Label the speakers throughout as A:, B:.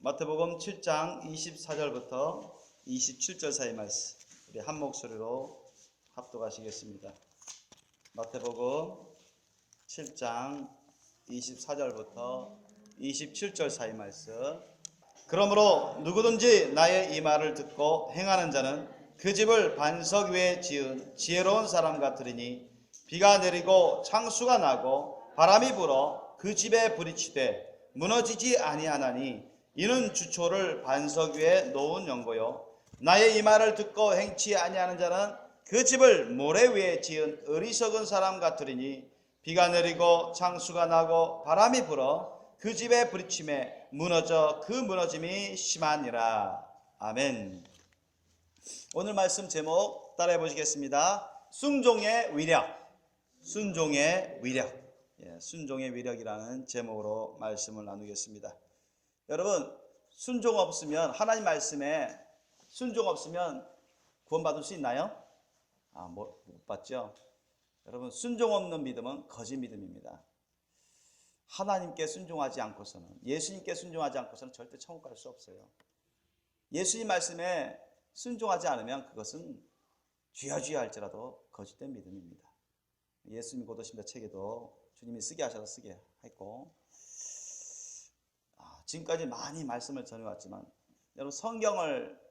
A: 마태복음 7장 24절부터 27절 사이 말씀 우리 한 목소리로 합독하시겠습니다. 마태복음 7장 24절부터 27절 사이 말씀. 그러므로 누구든지 나의 이 말을 듣고 행하는 자는 그 집을 반석 위에 지은 지혜로운 사람 같으리니 비가 내리고 창수가 나고 바람이 불어 그 집에 부딪히되 무너지지 아니하나니 이는 주초를 반석 위에 놓은 연고요 나의 이 말을 듣고 행치 아니하는 자는 그 집을 모래 위에 지은 어리석은 사람 같으리니 비가 내리고 창수가 나고 바람이 불어 그 집에 부딪힘에 무너져 그 무너짐이 심하니라. 아멘. 오늘 말씀 제목 따라해 보시겠습니다. 순종의 위력. 순종의 위력. 순종의 위력이라는 제목으로 말씀을 나누겠습니다. 여러분, 순종 없으면, 하나님 말씀에 순종 없으면 구원받을 수 있나요? 못 받죠. 여러분, 순종 없는 믿음은 거짓 믿음입니다. 하나님께 순종하지 않고서는, 예수님께 순종하지 않고서는 절대 천국 갈 수 없어요. 예수님 말씀에 순종하지 않으면 그것은 쥐어쥐어 할지라도 거짓된 믿음입니다. 예수님 곧 오십니다 책에도 주님이 쓰게 하셔서 쓰게 했고, 지금까지 많이 말씀을 전해왔지만 여러분, 성경을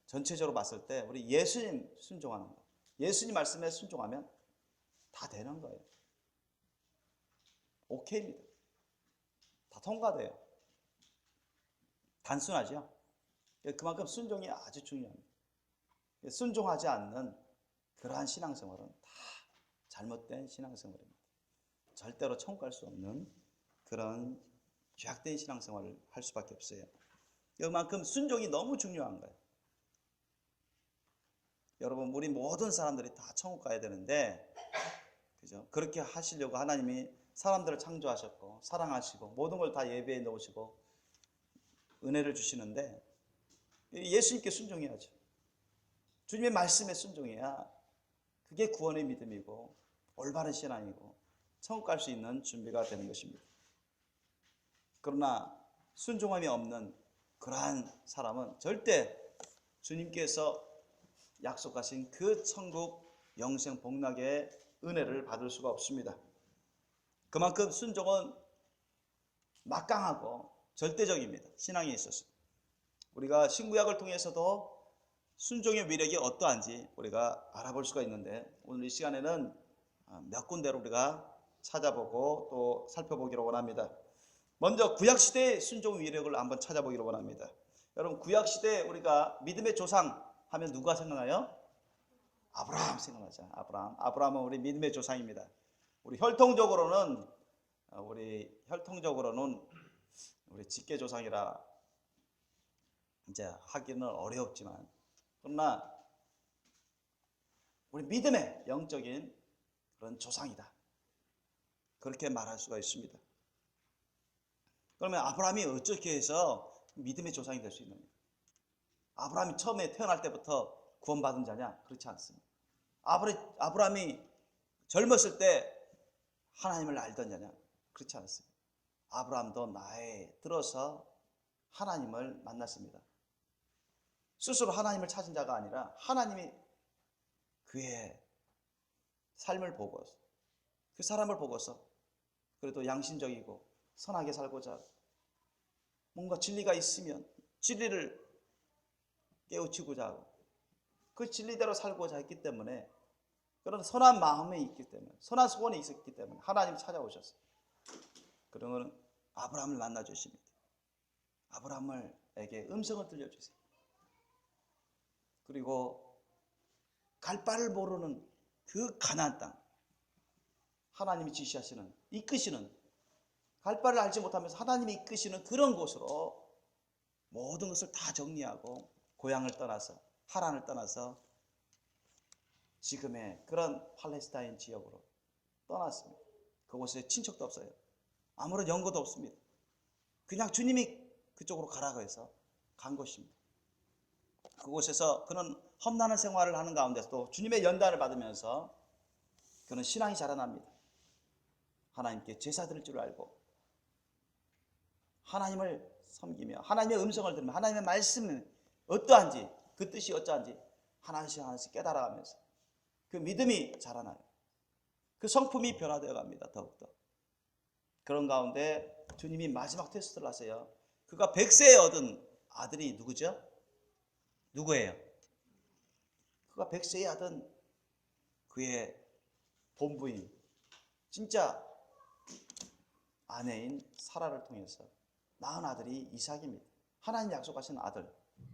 A: 전체적으로 봤을 때 우리 예수님 순종하는 거, 예수님 말씀에 순종하면 다 되는 거예요. 오케이입니다. 다 통과돼요. 단순하죠. 그만큼 순종이 아주 중요합니다. 순종하지 않는 그러한 신앙생활은 다 잘못된 신앙생활입니다. 절대로 천국 갈 수 없는 그런 죄악된 신앙생활을 할 수밖에 없어요. 그만큼 순종이 너무 중요한 거예요. 여러분, 우리 모든 사람들이 다 천국 가야 되는데, 그죠? 그렇게 하시려고 하나님이 사람들을 창조하셨고 사랑하시고 모든 걸 다 예배해 놓으시고 은혜를 주시는데, 예수님께 순종해야죠. 주님의 말씀에 순종해야 그게 구원의 믿음이고 올바른 신앙이고 천국 갈 수 있는 준비가 되는 것입니다. 그러나 순종함이 없는 그러한 사람은 절대 주님께서 약속하신 그 천국 영생 복락의 은혜를 받을 수가 없습니다. 그만큼 순종은 막강하고 절대적입니다. 신앙에 있어서. 우리가 신구약을 통해서도 순종의 위력이 어떠한지 우리가 알아볼 수가 있는데, 오늘 이 시간에는 몇 군데로 우리가 찾아보고 또 살펴보기로 원합니다. 먼저 구약시대의 순종 위력을 한번 찾아보기로 원합니다. 여러분, 구약시대에 우리가 믿음의 조상 하면 누가 생각나요? 아브라함 생각나죠. 아브라함은 우리 믿음의 조상입니다. 우리 혈통적으로는 우리 직계조상이라 이제 하기는 어렵지만, 그러나 우리 믿음의 영적인 그런 조상이다, 그렇게 말할 수가 있습니다. 그러면 아브라함이 어떻게 해서 믿음의 조상이 될 수 있느냐? 아브라함이 처음에 태어날 때부터 구원받은 자냐? 그렇지 않습니다. 아브라함이 젊었을 때 하나님을 알던 자냐? 그렇지 않습니다. 아브라함도 나이에 들어서 하나님을 만났습니다. 스스로 하나님을 찾은 자가 아니라 하나님이 그의 삶을 보고서, 그 사람을 보고서 그래도 양심적이고 선하게 살고자 하고, 뭔가 진리가 있으면 진리를 깨우치고자 하고 그 진리대로 살고자 했기 때문에, 그런 선한 마음이 있기 때문에, 선한 소원이 있었기 때문에 하나님이 찾아오셨어요. 그러면 아브라함을 만나주십니다. 아브라함에게 음성을 들려주세요. 그리고 갈 바를 모르는 그 가나안 땅, 하나님이 지시하시는, 이끄시는, 갈 바를 알지 못하면서 하나님이 이끄시는 그런 곳으로 모든 것을 다 정리하고 고향을 떠나서, 하란을 떠나서 지금의 그런 팔레스타인 지역으로 떠났습니다. 그곳에 친척도 없어요. 아무런 연고도 없습니다. 그냥 주님이 그쪽으로 가라고 해서 간 곳입니다. 그곳에서 그는 험난한 생활을 하는 가운데서도 주님의 연단을 받으면서 그는 신앙이 자라납니다. 하나님께 제사 드릴 줄 알고 하나님을 섬기며 하나님의 음성을 들으며 하나님의 말씀이 어떠한지 그 뜻이 어떠한지 하나씩 하나씩 깨달아가면서 그 믿음이 자라나요. 그 성품이 변화되어 갑니다. 더욱더. 그런 가운데 주님이 마지막 테스트를 하세요. 그가 100세에 얻은 아들이 누구죠? 누구예요? 그가 100세에 얻은 그의 본부인 진짜 아내인 사라를 통해서 낳은 아들이 이삭입니다. 하나님 약속하신 아들.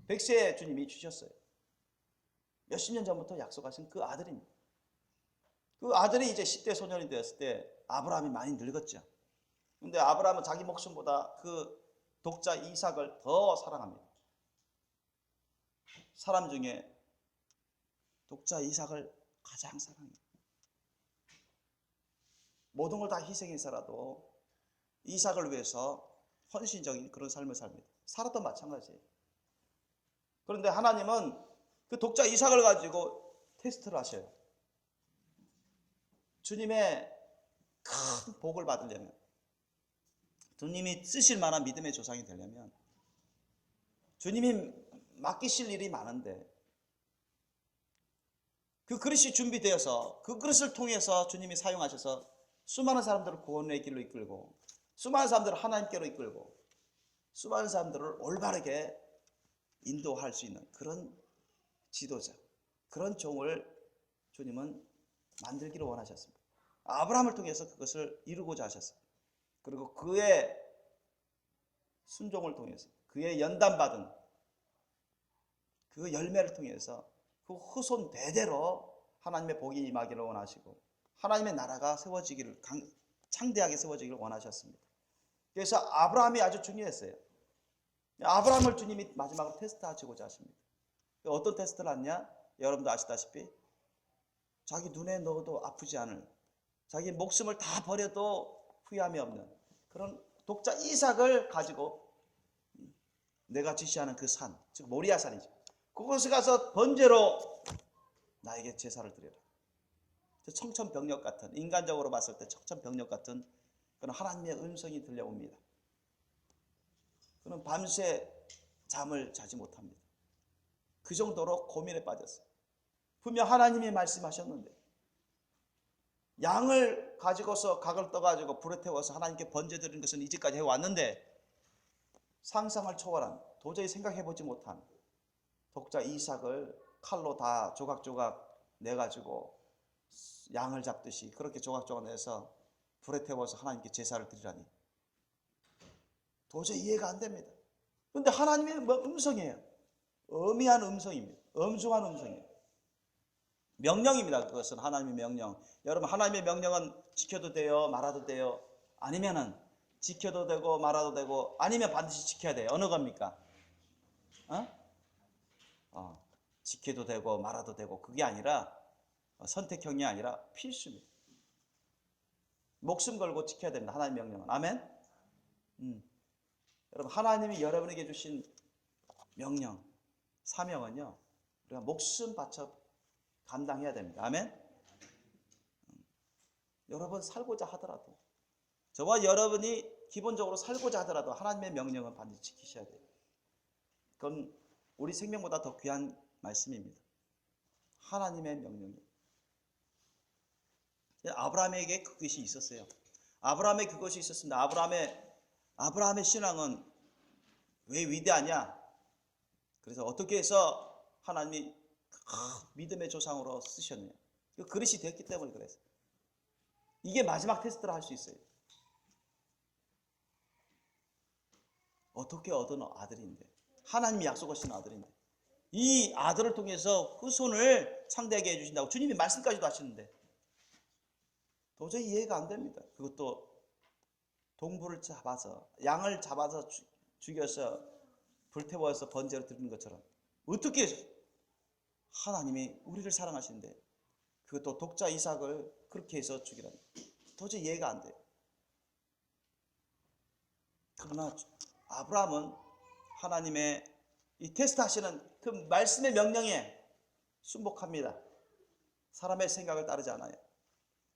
A: 100세에 주님이 주셨어요. 몇십 년 전부터 약속하신 그 아들입니다. 그 아들이 이제 10대 소년이 되었을 때 아브라함이 많이 늙었죠. 근데 아브라함은 자기 목숨보다 그 독자 이삭을 더 사랑합니다. 사람 중에 독자 이삭을 가장 사랑해요. 모든 걸 다 희생해서라도 이삭을 위해서 헌신적인 그런 삶을 삽니다. 사라도 마찬가지예요. 그런데 하나님은 그 독자 이삭을 가지고 테스트를 하셔요. 주님의 큰 복을 받으려면, 주님이 쓰실 만한 믿음의 조상이 되려면, 주님이 맡기실 일이 많은데 그 그릇이 준비되어서 그 그릇을 통해서 주님이 사용하셔서 수많은 사람들을 구원의 길로 이끌고 수많은 사람들을 하나님께로 이끌고 수많은 사람들을 올바르게 인도할 수 있는 그런 지도자, 그런 종을 주님은 만들기를 원하셨습니다. 아브라함을 통해서 그것을 이루고자 하셨어요. 그리고 그의 순종을 통해서 그의 연단받은 그 열매를 통해서 그 후손 대대로 하나님의 복이 임하기를 원하시고 하나님의 나라가 세워지기를, 창대하게 세워지기를 원하셨습니다. 그래서 아브라함이 아주 중요했어요. 아브라함을 주님이 마지막으로 테스트하시고자 하십니다. 어떤 테스트를 하냐? 여러분도 아시다시피 자기 눈에 넣어도 아프지 않을, 자기 목숨을 다 버려도 후회함이 없는 그런 독자 이삭을 가지고 내가 지시하는 그 산, 즉 모리아산이죠. 그곳에 가서 번제로 나에게 제사를 드려라. 청천벽력 같은, 인간적으로 봤을 때 청천벽력 같은 그런 하나님의 음성이 들려옵니다. 그는 밤새 잠을 자지 못합니다. 그 정도로 고민에 빠졌어요. 분명 하나님이 말씀하셨는데 양을 가지고서 각을 떠가지고 불에 태워서 하나님께 번제 드리는 것은 이제까지 해왔는데 상상을 초월한, 도저히 생각해보지 못한 독자 이삭을 칼로 다 조각조각 내가지고 양을 잡듯이 그렇게 조각조각 내서 불에 태워서 하나님께 제사를 드리라니 도저히 이해가 안 됩니다. 그런데 하나님의 음성이에요. 엄미한 음성입니다. 엄중한 음성이에요. 명령입니다. 그것은 하나님의 명령. 여러분, 하나님의 명령은 지켜도 돼요, 말아도 돼요? 아니면은 지켜도 되고 말아도 되고 아니면 반드시 지켜야 돼요. 어느 겁니까? 지켜도 되고 말아도 되고 그게 아니라 선택형이 아니라 필수입니다. 목숨 걸고 지켜야 됩니다. 하나님의 명령은. 아멘? 여러분, 하나님이 여러분에게 주신 명령, 사명은요, 우리가 목숨 바쳐 감당해야 됩니다. 아멘? 여러분 살고자 하더라도, 저와 여러분이 기본적으로 살고자 하더라도 하나님의 명령은 반드시 지키셔야 돼요. 그건 우리 생명보다 더 귀한 말씀입니다. 하나님의 명령이에요. 아브라함에게 그것이 있었어요. 아브라함에 그것이 있었습니다. 아브라함의 신앙은 왜 위대하냐? 그래서 어떻게 해서 하나님이 믿음의 조상으로 쓰셨느냐? 그 그릇이 됐기 때문에 그랬어요. 이게 마지막 테스트를 할 수 있어요. 어떻게 얻은 아들인데, 하나님이 약속하신 아들인데, 이 아들을 통해서 후손을 창대하게 해주신다고 주님이 말씀까지도 하시는데 도저히 이해가 안 됩니다. 그것도 동물을 잡아서, 양을 잡아서 죽여서 불태워서 번제로 드리는 것처럼 어떻게 하나님이 우리를 사랑하시는데 그것도 독자 이삭을 그렇게 해서 죽이라니 도저히 이해가 안 돼요. 그러나 아브라함은 하나님의 이 테스트 하시는 그 말씀의 명령에 순복합니다. 사람의 생각을 따르지 않아요.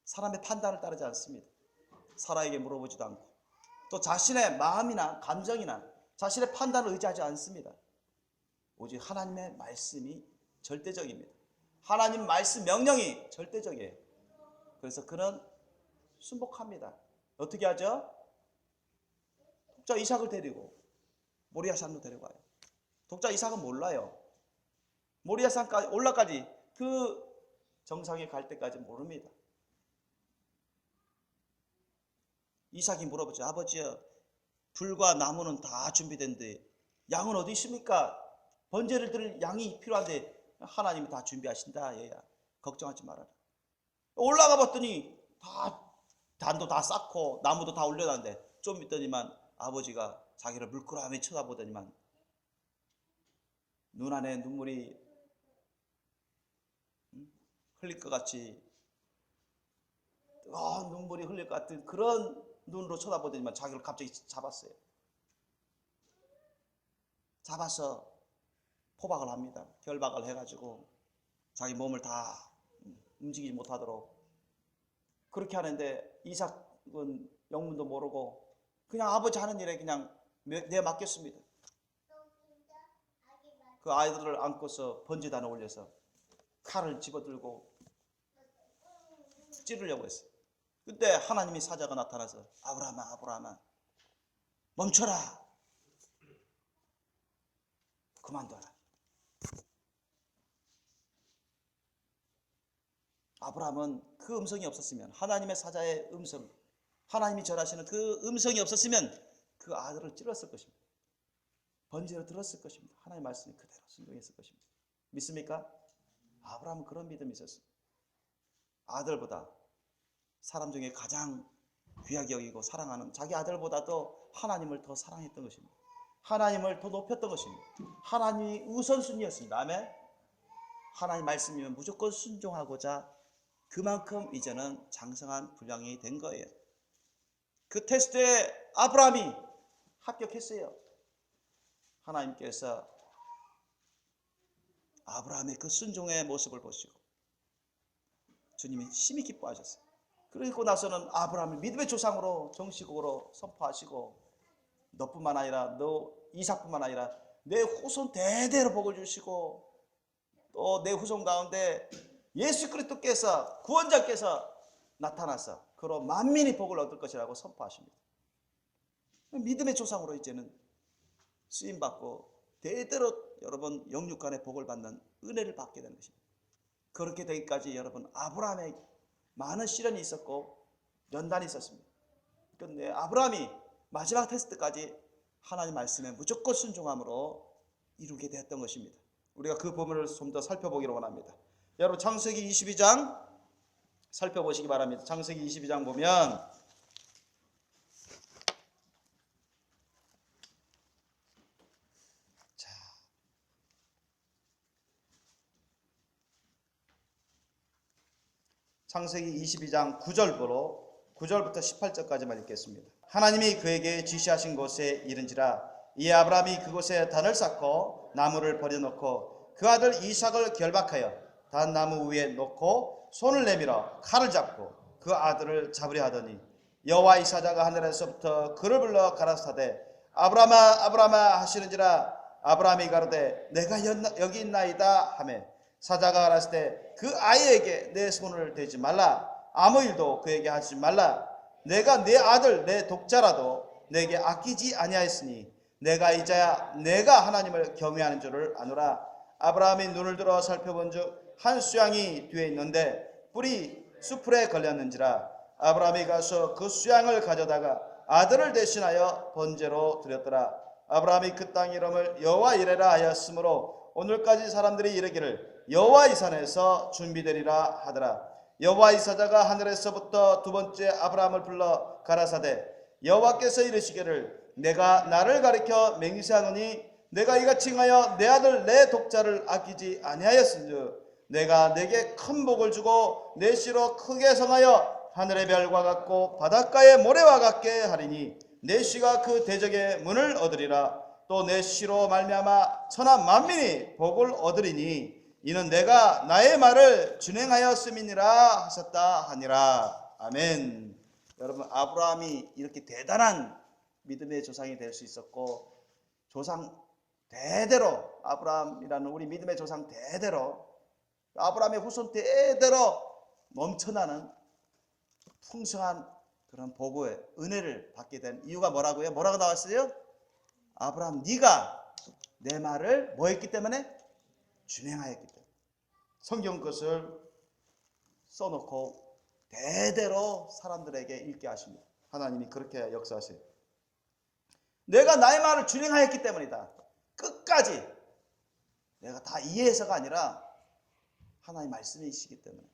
A: 사람의 판단을 따르지 않습니다. 사라에게 물어보지도 않고 또 자신의 마음이나 감정이나 자신의 판단을 의지하지 않습니다. 오직 하나님의 말씀이 절대적입니다. 하나님 말씀 명령이 절대적이에요. 그래서 그는 순복합니다. 어떻게 하죠? 독자 이삭을 데리고 모리아산으로 데려가요. 독자 이삭은 몰라요. 모리아산까지 올라까지 그 정상에 갈 때까지 모릅니다. 이삭이 물어보죠. 아버지요, 불과 나무는 다 준비된데 양은 어디 있습니까? 번제를 드릴 양이 필요한데 하나님이 다 준비하신다. 얘야, 걱정하지 말아라. 올라가 봤더니 다 단도 다 쌓고 나무도 다 올려놨는데 좀 있더니만 아버지가 자기를 물끄러미 쳐다보더니만 눈 안에 눈물이 흘릴 것 같이 뜨거운 눈물이 흘릴 것 같은 그런 눈으로 쳐다보더니만 자기를 갑자기 잡았어요. 잡아서 포박을 합니다. 결박을 해가지고 자기 몸을 다 움직이지 못하도록 그렇게 하는데 이삭은 영문도 모르고 그냥 아버지 하는 일에 그냥 내맡겼습니다. 그 아이들을 안고서 번제단에 올려서 칼을 집어들고 찌르려고 했어요. 그때 하나님의 사자가 나타나서 아브라함아, 아브라함아, 멈춰라. 그만둬라. 아브라함은 그 음성이 없었으면, 하나님의 사자의 음성, 하나님이 절하시는 그 음성이 없었으면 그 아들을 찔렀을 것입니다. 번제로 들었을 것입니다. 하나님의 말씀이 그대로 순종했을 것입니다. 믿습니까? 아브라함은 그런 믿음이 있었어요. 아들보다 사람 중에 가장 귀하게 여기고 사랑하는 자기 아들보다도 하나님을 더 사랑했던 것입니다. 하나님을 더 높였던 것입니다. 하나님이 우선순위였습니다. 아멘. 하나님 말씀이면 무조건 순종하고자 그만큼 이제는 장성한 분량이 된 거예요. 그 테스트에 아브라함이 합격했어요. 하나님께서 아브라함의 그 순종의 모습을 보시고 주님이 심히 기뻐하셨어요. 그리고 나서는 아브라함을 믿음의 조상으로 정식으로 선포하시고 너뿐만 아니라 너 이삭뿐만 아니라 내 후손 대대로 복을 주시고 또 내 후손 가운데 예수 그리스도께서 구원자께서 나타나서 그로 만민이 복을 얻을 것이라고 선포하십니다. 믿음의 조상으로 이제는 쓰임받고 대대로 여러분 영육간의 복을 받는 은혜를 받게 되는 것입니다. 그렇게 되기까지 여러분 아브라함의 많은 시련이 있었고 연단이 있었습니다. 그런데 아브라함이 마지막 테스트까지 하나님 말씀에 무조건 순종함으로 이루게 되었던 것입니다. 우리가 그 부분을 좀 더 살펴보기를 원합니다. 여러분 창세기 22장 살펴보시기 바랍니다. 창세기 22장 보면 창세기 22장 9절부터 18절까지만 읽겠습니다. 하나님이 그에게 지시하신 곳에 이른지라 이에 아브라함이 그곳에 단을 쌓고 나무를 버려놓고 그 아들 이삭을 결박하여 단 나무 위에 놓고 손을 내밀어 칼을 잡고 그 아들을 잡으려 하더니 여호와의 사자가 하늘에서부터 그를 불러 가라사대 아브라함아 아브라함아 하시는지라 아브라함이 가로되 내가 여기 있나이다 하매 사자가 가라사대 그 아이에게 내 손을 대지 말라 아무 일도 그에게 하지 말라 내가 내 아들 내 독자라도 내게 아끼지 아니하였으니 내가 이제야 내가 하나님을 경외하는 줄을 아노라. 아브라함이 눈을 들어 살펴본즉 한 수양이 뒤에 있는데 뿔이 수풀에 걸렸는지라 아브라함이 가서 그 수양을 가져다가 아들을 대신하여 번제로 드렸더라. 아브라함이 그 땅 이름을 여호와 이레라 하였으므로 오늘까지 사람들이 이르기를 여호와 이 산에서 준비되리라 하더라. 여호와의 사자가 하늘에서부터 두 번째 아브라함을 불러 가라사대 여호와께서 이르시기를 내가 나를 가리켜 맹세하노니 내가 이같이 행하여 내 아들 내 독자를 아끼지 아니하였은즉 내가 내게 큰 복을 주고 내 씨로 크게 성하여 하늘의 별과 같고 바닷가의 모래와 같게 하리니 내 씨가 그 대적의 문을 얻으리라. 또 내 씨로 말미암아 천하 만민이 복을 얻으리니 이는 내가 나의 말을 준행하였음이니라 하셨다 하니라. 아멘. 여러분 아브라함이 이렇게 대단한 믿음의 조상이 될 수 있었고 조상 대대로, 아브라함이라는 우리 믿음의 조상 대대로, 아브라함의 후손 대대로 넘쳐나는 풍성한 그런 복의 은혜를 받게 된 이유가 뭐라고요? 뭐라고 나왔어요? 아브라함, 네가 내 말을 뭐 했기 때문에? 준행하였기 때문에. 성경 것을 써놓고 대대로 사람들에게 읽게 하십니다. 하나님이 그렇게 역사하세요. 내가 나의 말을 준행하였기 때문이다. 끝까지 내가 다 이해해서가 아니라 하나님의 말씀이시기 때문에.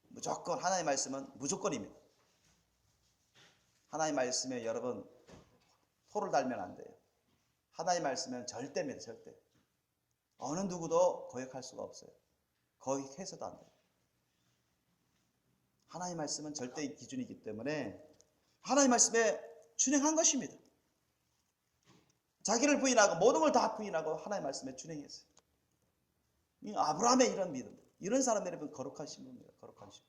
A: 무조건 하나님의 말씀은 무조건입니다. 하나님의 말씀에 여러분 토를 달면 안 돼요. 하나님의 말씀은 절대입니다. 절대. 어느 누구도 거역할 수가 없어요. 거역해서도 안 돼요. 하나님의 말씀은 절대의 기준이기 때문에 하나님의 말씀에 준행한 것입니다. 자기를 부인하고 모든 걸 다 부인하고 하나님의 말씀에 준행했어요. 아브라함의 이런 믿음, 이런 사람들이 여러분 거룩한 신분입니다. 거룩한 신분.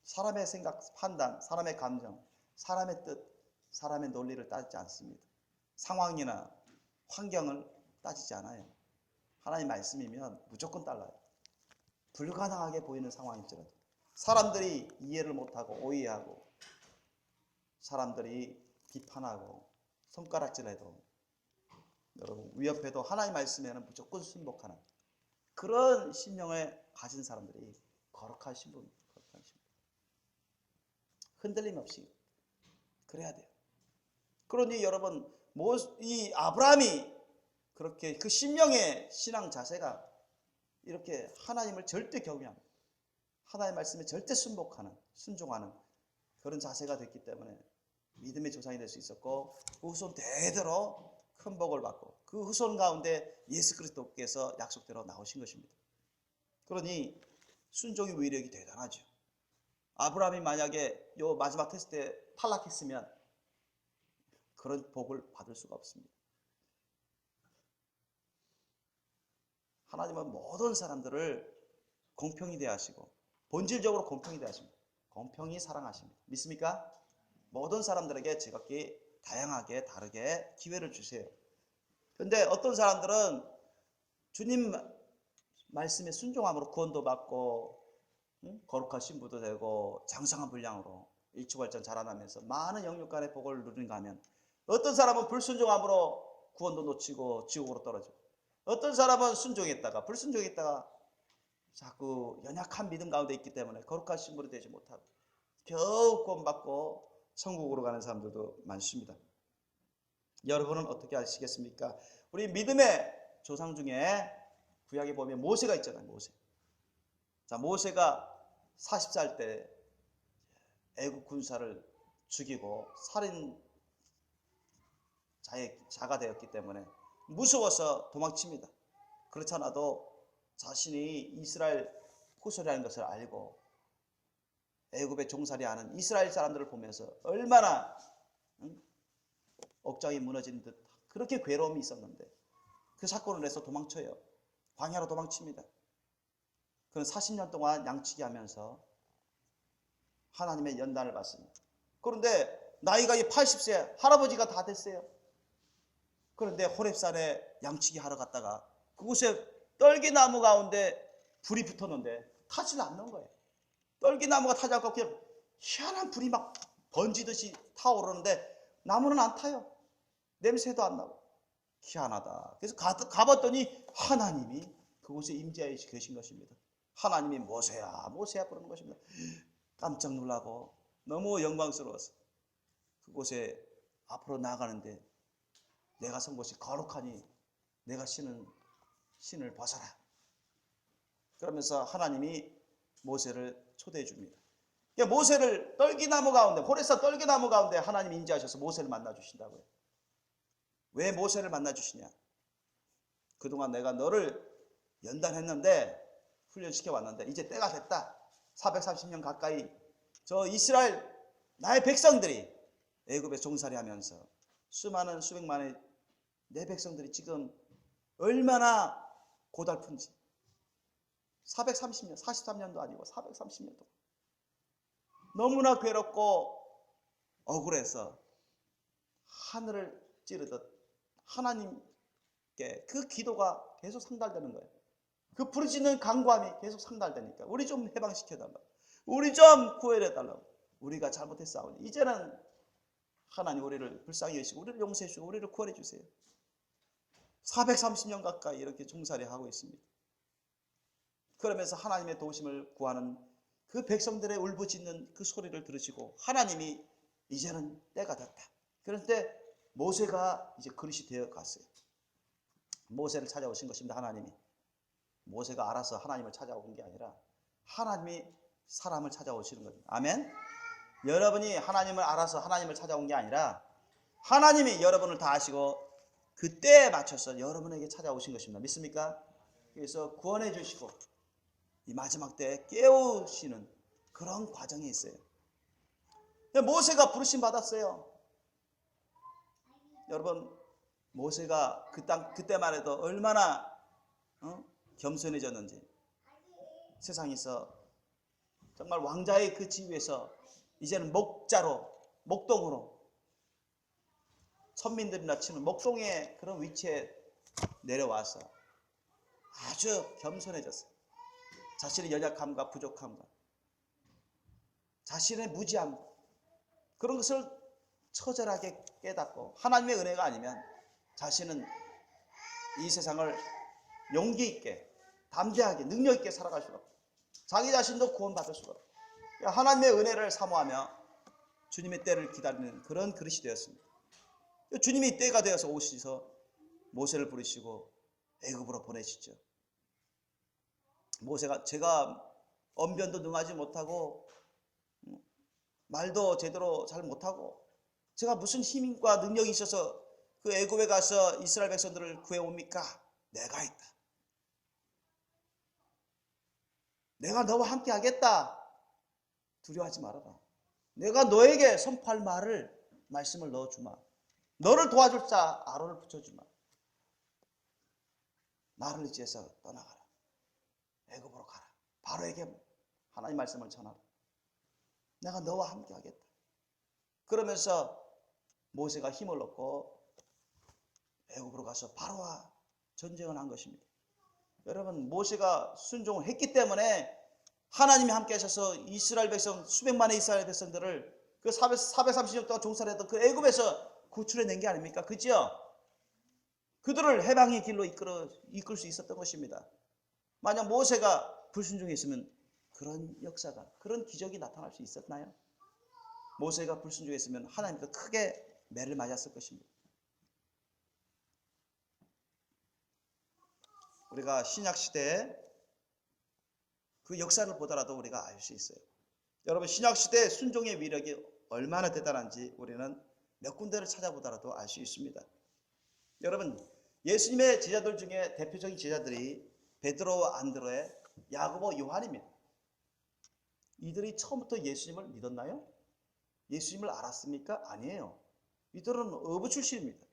A: 사람의 생각, 판단, 사람의 감정, 사람의 뜻, 사람의 논리를 따지지 않습니다. 상황이나 환경을 따지지 않아요. 하나님의 말씀이면 무조건 달라요. 불가능하게 보이는 상황일지라도 사람들이 이해를 못하고 오해하고 사람들이 비판하고 손가락질해도 여러분 위협해도 하나님의 말씀에는 무조건 순복하는 그런 심령을 가진 사람들이 거룩한 신분입니다. 거룩한 신분. 흔들림 없이 그래야 돼요. 그러니 여러분 이 아브라함이 그렇게 그 심령의 신앙 자세가 이렇게 하나님을 절대 경외합니다. 하나님의 말씀에 절대 순복하는 순종하는 그런 자세가 됐기 때문에 믿음의 조상이 될 수 있었고 그 후손 대대로 큰 복을 받고 그 후손 가운데 예수 그리스도께서 약속대로 나오신 것입니다. 그러니 순종의 위력이 대단하죠. 아브라함이 만약에 요 마지막 테스트 때 탈락했으면 그런 복을 받을 수가 없습니다. 하나님은 모든 사람들을 공평히 대하시고 본질적으로 공평히 대하십니다. 공평히 사랑하십니다. 믿습니까? 모든 사람들에게 즐겁게 다양하게 다르게 기회를 주세요. 그런데 어떤 사람들은 주님 말씀에 순종함으로 구원도 받고 거룩한 신부도 되고 장성한 분량으로 일취월장 자라나면서 많은 영육간의 복을 누리는가 하면 어떤 사람은 불순종함으로 구원도 놓치고 지옥으로 떨어지고 어떤 사람은 순종했다가 불순종했다가 자꾸 연약한 믿음 가운데 있기 때문에 거룩한 신분이 되지 못하고 겨우 구원받고 천국으로 가는 사람들도 많습니다. 여러분은 어떻게 하시겠습니까? 우리 믿음의 조상 중에 구약에 보면 모세가 있잖아요. 모세. 자, 모세가 40살 때 애국 군사를 죽이고 살인자가 되었기 때문에 무서워서 도망칩니다. 그렇지 않아도 자신이 이스라엘 후손이라는 것을 알고 애굽에 종살이하는 이스라엘 사람들을 보면서 얼마나 억장이 무너진 듯 그렇게 괴로움이 있었는데 그 사건을 해서 도망쳐요. 광야로 도망칩니다. 그는 40년 동안 양치기 하면서 하나님의 연단을 받습니다. 그런데 나이가 80세 할아버지가 다 됐어요. 그런데 호렙산에 양치기 하러 갔다가 그곳에 떨기나무 가운데 불이 붙었는데 타지를 않는 거예요. 떨기나무가 타지 않고 그냥 희한한 불이 막 번지듯이 타오르는데 나무는 안 타요. 냄새도 안 나고 희한하다. 그래서 가봤더니 하나님이 그곳에 임재하여 계신 것입니다. 하나님이 모세야 모세야 부르는 것입니다. 깜짝 놀라고 너무 영광스러워서 그곳에 앞으로 나가는데 내가 선 곳이 거룩하니 내가 신을 벗어라. 그러면서 하나님이 모세를 초대해 줍니다. 그러니까 모세를 떨기나무 가운데 호렙산 떨기나무 가운데 하나님이 임재하셔서 모세를 만나 주신다고요. 왜 모세를 만나 주시냐? 그동안 내가 너를 연단했는데 훈련시켜 왔는데 이제 때가 됐다. 430년 가까이 저 이스라엘 나의 백성들이 애굽에 종살이하면서 수많은 수백만의 내 백성들이 지금 얼마나 고달픈지 430년 43년도 아니고 430년 동안 너무나 괴롭고 억울해서 하늘을 찌르듯 하나님께 그 기도가 계속 상달되는 거예요. 그 부르짖는 간구함이 계속 상달되니까 우리 좀 해방시켜달라고, 우리 좀 구해달라고. 우리가 잘못했사오니 이제는 하나님 우리를 불쌍히 여시고 우리를 용서해 주시고 우리를 구원해 주세요. 430년 가까이 이렇게 종살이 하고 있습니다. 그러면서 하나님의 도우심을 구하는 그 백성들의 울부짖는 그 소리를 들으시고 하나님이 이제는 때가 됐다. 그런데 모세가 이제 그릇이 되어 갔어요. 모세를 찾아오신 것입니다. 하나님이. 모세가 알아서 하나님을 찾아온 게 아니라 하나님이 사람을 찾아오시는 겁니다. 아멘. 여러분이 하나님을 알아서 하나님을 찾아온 게 아니라 하나님이 여러분을 다 아시고 그 때에 맞춰서 여러분에게 찾아오신 것입니다. 믿습니까? 그래서 구원해 주시고 이 마지막 때에 깨우시는 그런 과정이 있어요. 모세가 부르심 받았어요. 여러분, 모세가 그때만 해도 얼마나 겸손해졌는지, 세상에서 정말 왕자의 그 지위에서 이제는 목동으로 천민들이나 치는 목동의 그런 위치에 내려와서 아주 겸손해졌어요. 자신의 연약함과 부족함과 자신의 무지함, 그런 것을 처절하게 깨닫고 하나님의 은혜가 아니면 자신은 이 세상을 용기 있게, 담대하게, 능력 있게 살아갈 수가 없고 자기 자신도 구원받을 수가 없고 하나님의 은혜를 사모하며 주님의 때를 기다리는 그런 그릇이 되었습니다. 주님이 때가 되어서 오셔서 모세를 부르시고 애굽으로 보내시죠. 모세가, 제가 언변도 능하지 못하고 말도 제대로 잘 못하고 제가 무슨 힘과 능력이 있어서 그 애굽에 가서 이스라엘 백성들을 구해옵니까? 내가 있다. 내가 너와 함께 하겠다. 두려워하지 말아라. 내가 너에게 선포할 말씀을 넣어주마. 너를 도와줄 자 아론을 붙여주마. 나를 의지해서 떠나가라. 애굽으로 가라. 바로에게 하나님 말씀을 전하라. 내가 너와 함께 하겠다. 그러면서 모세가 힘을 얻고 애굽으로 가서 바로와 전쟁을 한 것입니다. 여러분, 모세가 순종을 했기 때문에 하나님이 함께 하셔서 이스라엘 백성, 수백만의 이스라엘 백성들을 그 430년 동안 종살이했던 그 애굽에서 구출해낸 게 아닙니까? 그죠? 그들을 해방의 길로 이끌 수 있었던 것입니다. 만약 모세가 불순종했으면 그런 역사가, 그런 기적이 나타날 수 있었나요? 모세가 불순종했으면 하나님께서 크게 매를 맞았을 것입니다. 우리가 신약시대에 그 역사를 보더라도 우리가 알 수 있어요. 여러분, 신약시대의 순종의 위력이 얼마나 대단한지 우리는 몇 군데를 찾아보더라도 알 수 있습니다. 여러분, 예수님의 제자들 중에 대표적인 제자들이 베드로와 안드레, 야고보, 요한입니다. 이들이 처음부터 예수님을 믿었나요? 예수님을 알았습니까? 아니에요. 이들은 어부 출신입니다.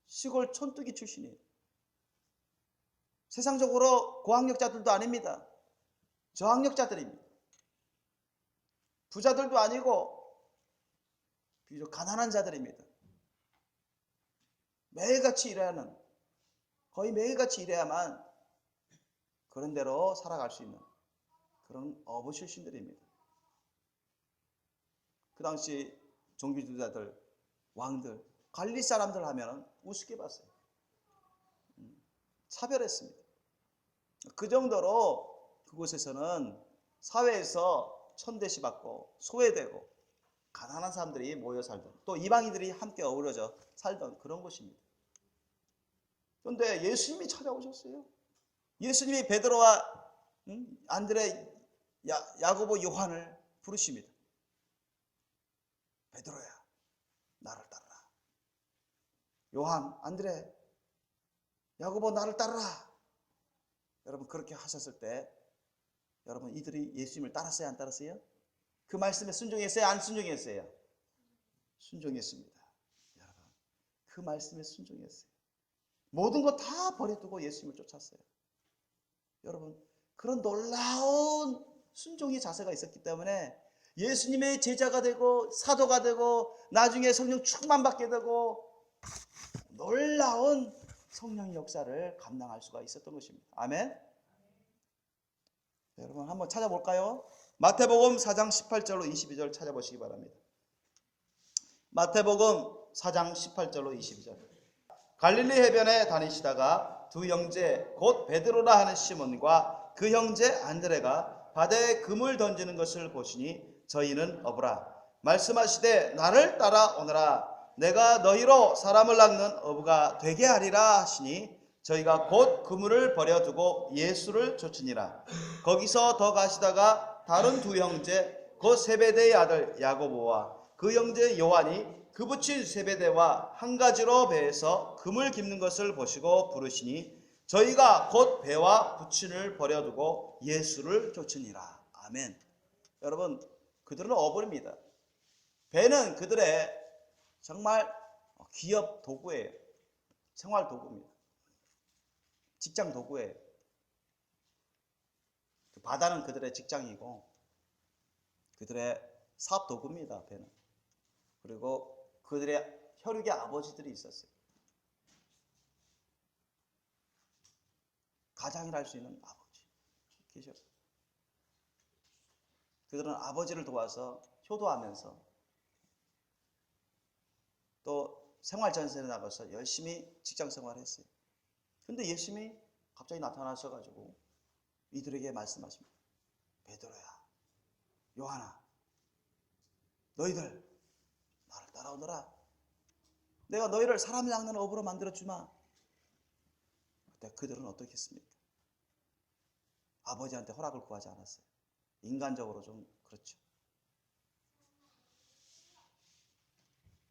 A: 시골 촌뜨기 출신이에요. 세상적으로 고학력자들도 아닙니다. 저학력자들입니다. 부자들도 아니고 비록 가난한 자들입니다. 매일같이 일하는, 거의 매일같이 일해야만 그런 대로 살아갈 수 있는 그런 어부 출신들입니다. 그 당시 종교지도자들, 왕들, 관리 사람들 하면 우습게 봤어요. 차별했습니다. 그 정도로 그곳에서는 사회에서 천대시 받고 소외되고 가난한 사람들이 모여 살던, 또 이방인들이 함께 어우러져 살던 그런 곳입니다. 그런데 예수님이 찾아오셨어요. 예수님이 베드로와 안드레, 야고보, 요한을 부르십니다. 베드로야, 나를 따르라. 요한, 안드레, 야고보, 나를 따르라. 여러분, 그렇게 하셨을 때 여러분, 이들이 예수님을 따랐어요? 안 따랐어요? 그 말씀에 순종했어요? 안 순종했어요? 순종했습니다. 여러분, 그 말씀에 순종했어요. 모든 거 다 버려두고 예수님을 쫓았어요. 여러분, 그런 놀라운 순종의 자세가 있었기 때문에 예수님의 제자가 되고 사도가 되고 나중에 성령 충만받게 되고 놀라운 성령의 역사를 감당할 수가 있었던 것입니다. 아멘. 여러분 한번 찾아볼까요? 마태복음 4장 18절로 22절 찾아보시기 바랍니다. 마태복음 4장 18절로 22절. 갈릴리 해변에 다니시다가 두 형제 곧 베드로라 하는 시몬과 그 형제 안드레가 바다에 금을 던지는 것을 보시니 저희는 어부라. 말씀하시되 나를 따라오너라. 내가 너희로 사람을 낚는 어부가 되게 하리라 하시니 저희가 곧 그물을 버려두고 예수를 쫓으니라. 거기서 더 가시다가 다른 두 형제 곧 세베대의 아들 야고보와 그 형제 요한이 그 붙인 세베대와 한 가지로 배에서 금을 깁는 것을 보시고 부르시니 저희가 곧 배와 부친을 버려두고 예수를 쫓으니라. 아멘. 여러분 그들은 어부입니다. 배는 그들의 정말 기업 도구예요. 생활 도구입니다. 직장 도구예요. 바다는 그들의 직장이고 그들의 사업 도구입니다. 배는. 그리고 그들의 혈육의 아버지들이 있었어요. 가장이라 할 수 있는 아버지 계셨어요. 그들은 아버지를 도와서 효도하면서 또 생활전선에 나가서 열심히 직장 생활을 했어요. 근데 예수님이 갑자기 나타나셔가지고 이들에게 말씀하십니다. 베드로야, 요한아, 너희들 나를 따라오너라. 내가 너희를 사람 낚는 어부로 만들어주마. 그때 그들은 어떻게 했습니까? 아버지한테 허락을 구하지 않았어요. 인간적으로 좀 그렇죠.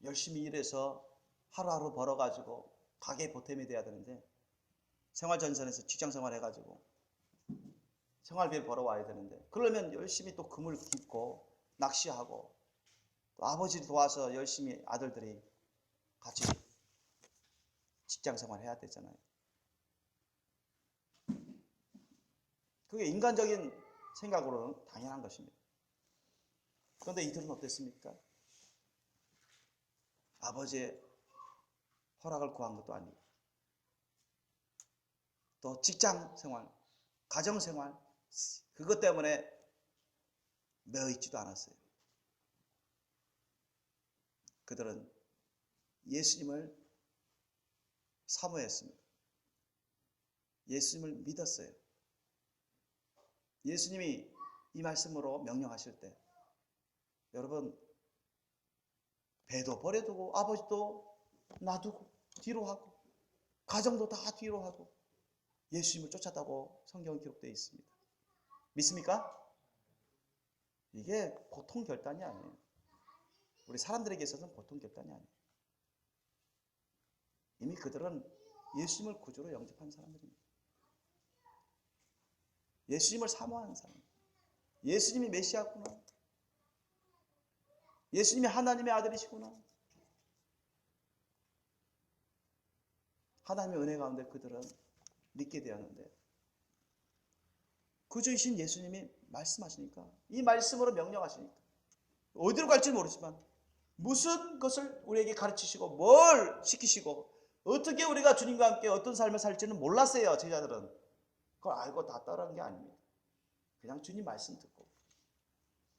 A: 열심히 일해서 하루하루 벌어가지고 가게 보탬이 돼야 되는데 생활전선에서 직장생활 해가지고 생활비를 벌어와야 되는데 그러면 열심히 또 그물 깁고 낚시하고 또 아버지를 도와서 열심히 아들들이 같이 직장생활 해야 되잖아요. 그게 인간적인 생각으로는 당연한 것입니다. 그런데 이들은 어땠습니까? 아버지의 허락을 구한 것도 아니고 또 직장생활, 가정생활 그것 때문에 매어 있지도 않았어요. 그들은 예수님을 사모했습니다. 예수님을 믿었어요. 예수님이 이 말씀으로 명령하실 때 여러분 배도 버려두고 아버지도 놔두고 뒤로 하고 가정도 다 뒤로 하고 예수님을 쫓았다고 성경은 기록되어 있습니다. 믿습니까? 이게 보통 결단이 아니에요. 우리 사람들에게 있어서는 보통 결단이 아니에요. 이미 그들은 예수님을 구주로 영접한 사람들입니다. 예수님을 사모하는 사람. 예수님이 메시아구나. 예수님이 하나님의 아들이시구나. 하나님의 은혜 가운데 그들은 믿게 되었는데 구주이신 예수님이 말씀하시니까 이 말씀으로 명령하시니까 어디로 갈지 모르지만 무슨 것을 우리에게 가르치시고 뭘 시키시고 어떻게 우리가 주님과 함께 어떤 삶을 살지는 몰랐어요. 제자들은 그걸 알고 다 따르는 게 아닙니다. 그냥 주님 말씀 듣고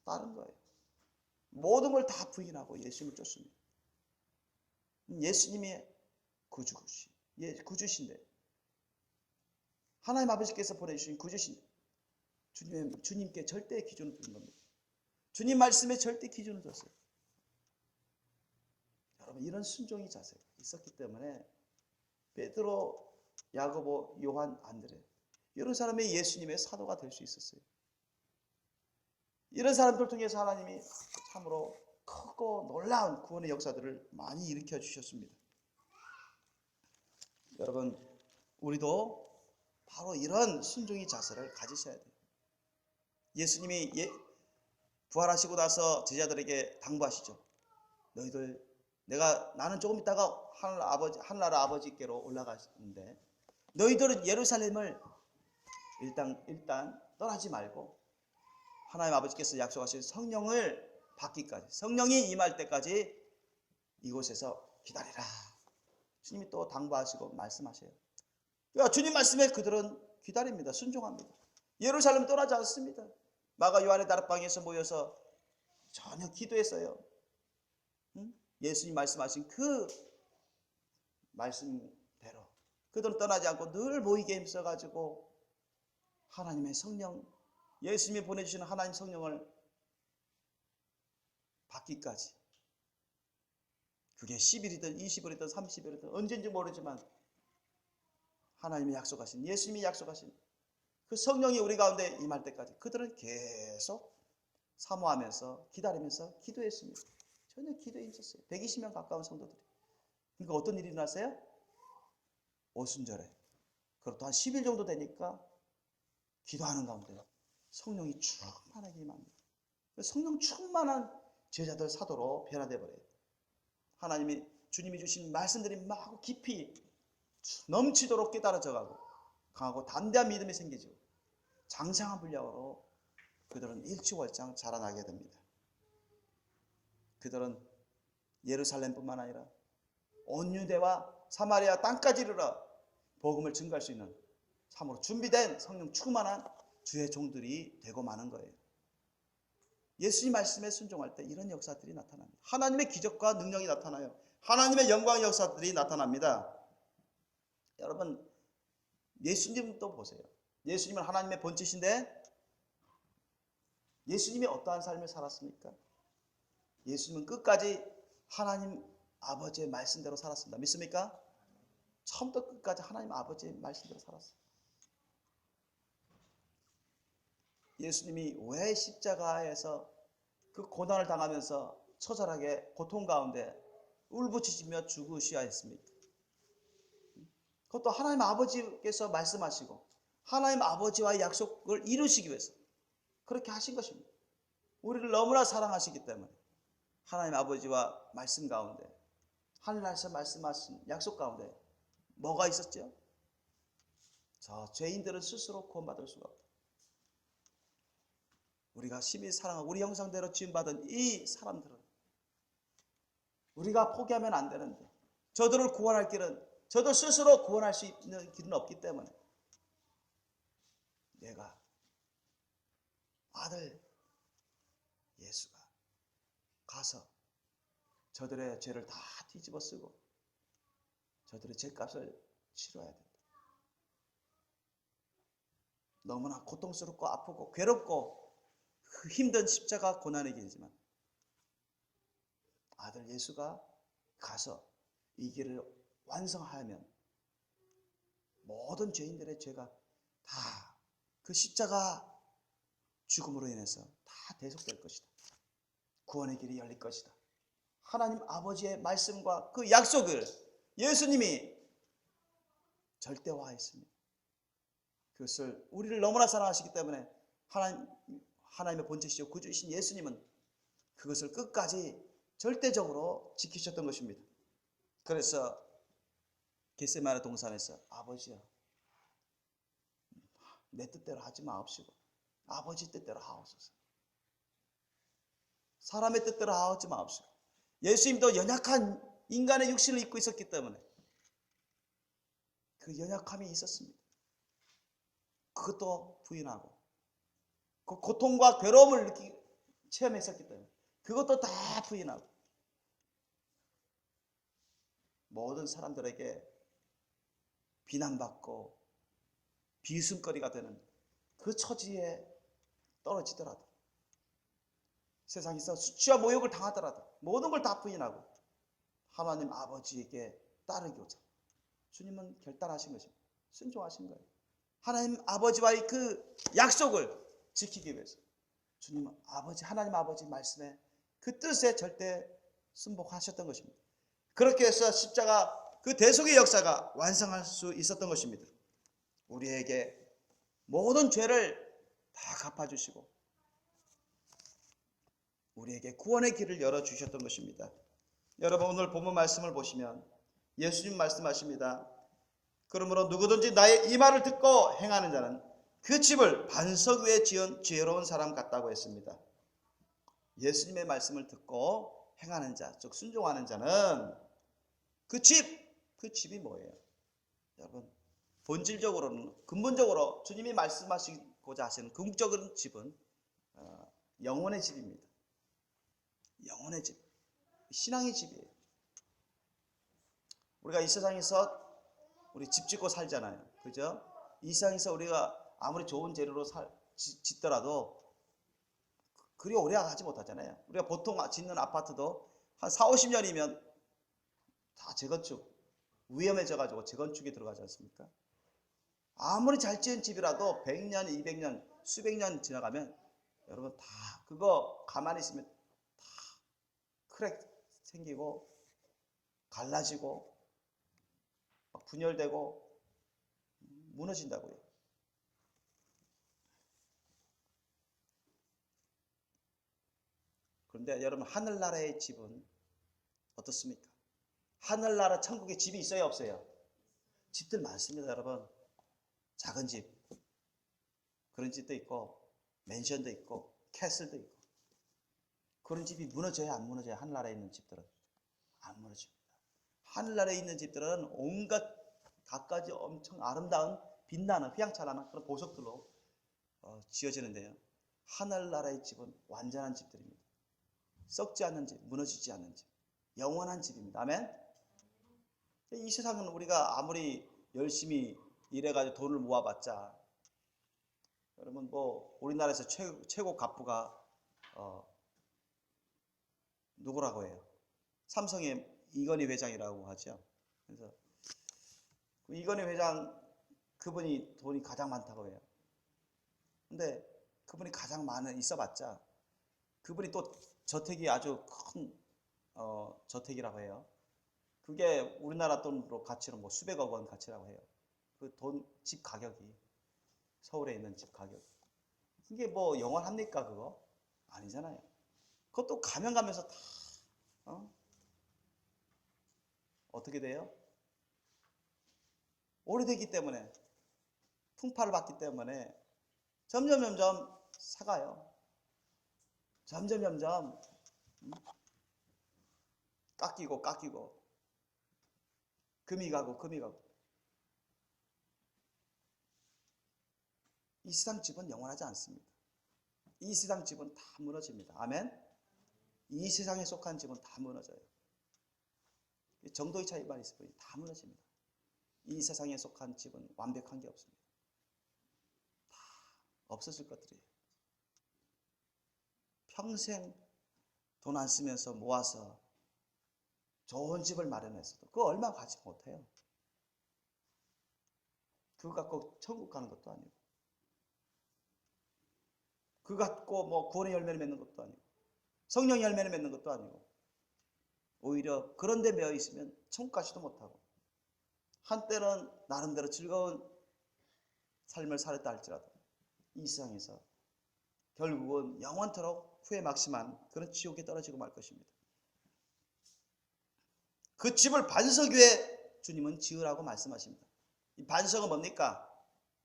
A: 따른 거예요. 모든 걸 다 부인하고 예수님을 쫓습니다. 예수님이 구주신데 하나님 아버지께서 보내주신 구주신데 주님께 절대의 기준을 두는 겁니다. 주님 말씀에 절대 기준을 뒀어요. 여러분 이런 순종의 자세가 있었기 때문에 베드로, 야고보, 요한, 안드레 이런 사람이 예수님의 사도가 될 수 있었어요. 이런 사람들 통해서 하나님이 참으로 크고 놀라운 구원의 역사들을 많이 일으켜 주셨습니다. 여러분 우리도 바로 이런 순종의 자세를 가지셔야 돼요. 예수님이 부활하시고 나서 제자들에게 당부하시죠. 나는 조금 있다가 하늘나라 아버지께로 올라가시는데 너희들은 예루살렘을 일단 떠나지 말고 하나님 아버지께서 약속하신 성령을 받기까지 성령이 임할 때까지 이곳에서 기다리라. 주님이 또 당부하시고 말씀하셔요. 그러니까 주님 말씀에 그들은 기다립니다. 순종합니다. 예루살렘 떠나지 않습니다. 마가 요한의 다락방에서 모여서 전혀 기도했어요. 예수님 말씀하신 그 말씀대로 그들은 떠나지 않고 늘 모이게 힘써가지고 하나님의 성령, 예수님이 보내주시는 하나님 성령을 받기까지, 그게 10일이든 20일이든 30일이든 언제인지 모르지만 하나님이 약속하신, 예수님이 약속하신 그 성령이 우리 가운데 임할 때까지 그들은 계속 사모하면서 기다리면서 기도했습니다. 전혀 기도에 힘썼어요. 120명 가까운 성도들이. 그러니까 어떤 일이 일어났어요? 오순절에, 그것도 한 10일 정도 되니까 기도하는 가운데 성령이 충만하게 임합니다. 성령 충만한 제자들 사도로 변화되어 버려요. 하나님이, 주님이 주신 말씀들이 막 깊이 넘치도록 깨달아져 가고 강하고 담대한 믿음이 생기죠. 장성한 분량으로 그들은 일취월장 자라나게 됩니다. 그들은 예루살렘뿐만 아니라 온 유대와 사마리아 땅까지 이르러 복음을 증거할 수 있는 참으로 준비된 성령 충만한 주의 종들이 되고 마는 거예요. 예수님 말씀에 순종할 때 이런 역사들이 나타납니다. 하나님의 기적과 능력이 나타나요. 하나님의 영광의 역사들이 나타납니다. 여러분, 예수님도 보세요. 예수님은 하나님의 본체신데 예수님이 어떠한 삶을 살았습니까? 예수님은 끝까지 하나님 아버지의 말씀대로 살았습니다. 믿습니까? 처음부터 끝까지 하나님 아버지의 말씀대로 살았어요. 예수님이 왜 십자가에서 그 고난을 당하면서 처절하게 고통 가운데 울부짖으며 죽으셔야 했습니까? 그것도 하나님 아버지께서 말씀하시고 하나님 아버지와의 약속을 이루시기 위해서 그렇게 하신 것입니다. 우리를 너무나 사랑하시기 때문에 하나님 아버지와 말씀 가운데, 하늘나라에서 말씀하신 약속 가운데 뭐가 있었죠? 저 죄인들은 스스로 구원받을 수가 없다. 우리가 심히 사랑하고 우리 형상대로 지음받은 이 사람들은 우리가 포기하면 안 되는데, 저들을 구원할 길은, 저들 스스로 구원할 수 있는 길은 없기 때문에 내가 아들 예수가 가서 저들의 죄를 다 뒤집어 쓰고 저들의 죄값을 치러야 된다. 너무나 고통스럽고 아프고 괴롭고 그 힘든 십자가 고난의 길이지만 아들 예수가 가서 이 길을 완성하면 모든 죄인들의 죄가 다 그 십자가 죽음으로 인해서 다 대속될 것이다. 구원의 길이 열릴 것이다. 하나님 아버지의 말씀과 그 약속을 예수님이 절대화했습니다. 그것을 우리를 너무나 사랑하시기 때문에 하나님의 본체시요 구주이신 예수님은 그것을 끝까지 절대적으로 지키셨던 것입니다. 그래서 겟세마네 동산에서 아버지여, 내 뜻대로 하지 마옵시고 아버지 뜻대로 하옵소서. 사람의 뜻대로 하지 마옵시고. 예수님도 연약한 인간의 육신을 입고 있었기 때문에 그 연약함이 있었습니다. 그것도 부인하고 그 고통과 괴로움을 체험했었기 때문에 그것도 다 부인하고 모든 사람들에게 비난받고 비웃음거리가 되는 그 처지에 떨어지더라도, 세상에서 수치와 모욕을 당하더라도 모든 걸 다 부인하고 하나님 아버지에게 따르고자 주님은 결단하신 것입니다. 순종하신 거예요. 하나님 아버지와의 그 약속을 지키기 위해서 주님은 하나님 아버지 말씀에 그 뜻에 절대 순복하셨던 것입니다. 그렇게 해서 십자가 그 대속의 역사가 완성할 수 있었던 것입니다. 우리에게 모든 죄를 다 갚아주시고 우리에게 구원의 길을 열어주셨던 것입니다. 여러분, 오늘 본문 말씀을 보시면 예수님 말씀하십니다. 그러므로 누구든지 나의 이 말을 듣고 행하는 자는 그 집을 반석 위에 지은 지혜로운 사람 같다고 했습니다. 예수님의 말씀을 듣고 행하는 자, 즉 순종하는 자는 그 집 그 집이 뭐예요? 여러분, 본질적으로는, 근본적으로 주님이 말씀하시고자 하시는 궁극적인 집은 영혼의 집입니다. 영혼의 집, 신앙의 집이에요. 우리가 이 세상에서 우리 집 짓고 살잖아요. 그죠? 이 세상에서 우리가 아무리 좋은 재료로 짓더라도 그리 오래 가지 못하잖아요. 우리가 보통 짓는 아파트도 한 4, 50년이면 다 재건축, 위험해져가지고 재건축에 들어가지 않습니까? 아무리 잘 지은 집이라도 100년, 200년, 수백 년 지나가면 여러분 다 그거 가만히 있으면 다 크랙 생기고 갈라지고 막 분열되고 무너진다고요. 그런데 여러분, 하늘나라의 집은 어떻습니까? 하늘나라 천국에 집이 있어요, 없어요? 집들 많습니다, 여러분. 작은 집, 그런 집도 있고 맨션도 있고 캐슬도 있고. 그런 집이 무너져야 안 무너져요? 하늘나라에 있는 집들은 안 무너집니다. 하늘나라에 있는 집들은 온갖 갖가지 엄청 아름다운 빛나는 휘황찬란한 그런 보석들로 지어지는데요, 하늘나라의 집은 완전한 집들입니다. 썩지 않는 집, 무너지지 않는 집, 영원한 집입니다. 아멘. 이 세상은 우리가 아무리 열심히 일해가지고 돈을 모아봤자, 여러분 뭐 우리나라에서 최고 갑부가 누구라고 해요? 삼성의 이건희 회장이라고 하죠. 그래서 이건희 회장, 그분이 돈이 가장 많다고 해요. 근데 그분이 가장 많은 있어봤자 그분이 또 저택이 아주 큰 저택이라고 해요. 그게 우리나라 돈으로 가치로 뭐 수백억 원 가치라고 해요. 그 집 가격이, 서울에 있는 집 가격. 그게 뭐 영원합니까 그거? 아니잖아요. 그것도 가면 가면서 다 어떻게 돼요? 오래되기 때문에, 풍파를 받기 때문에 점점 사가요. 점점 깎이고 금이 가고. 이 세상 집은 영원하지 않습니다. 이 세상 집은 다 무너집니다. 아멘. 이 세상에 속한 집은 다 무너져요. 정도의 차이만 있으면 다 무너집니다. 이 세상에 속한 집은 완벽한 게 없습니다. 다 없어질 것들이에요. 평생 돈 안 쓰면서 모아서 좋은 집을 마련했어도 그거 얼마 가지 못해요. 그거 갖고 천국 가는 것도 아니고, 그거 갖고 뭐 구원의 열매를 맺는 것도 아니고, 성령의 열매를 맺는 것도 아니고, 오히려 그런 데 매여 있으면 천국 가지도 못하고, 한때는 나름대로 즐거운 삶을 살았다 할지라도 이 세상에서 결국은 영원토록 후회 막심한 그런 지옥에 떨어지고 말 것입니다. 그 집을 반석 위에 주님은 지으라고 말씀하십니다. 이 반석은 뭡니까?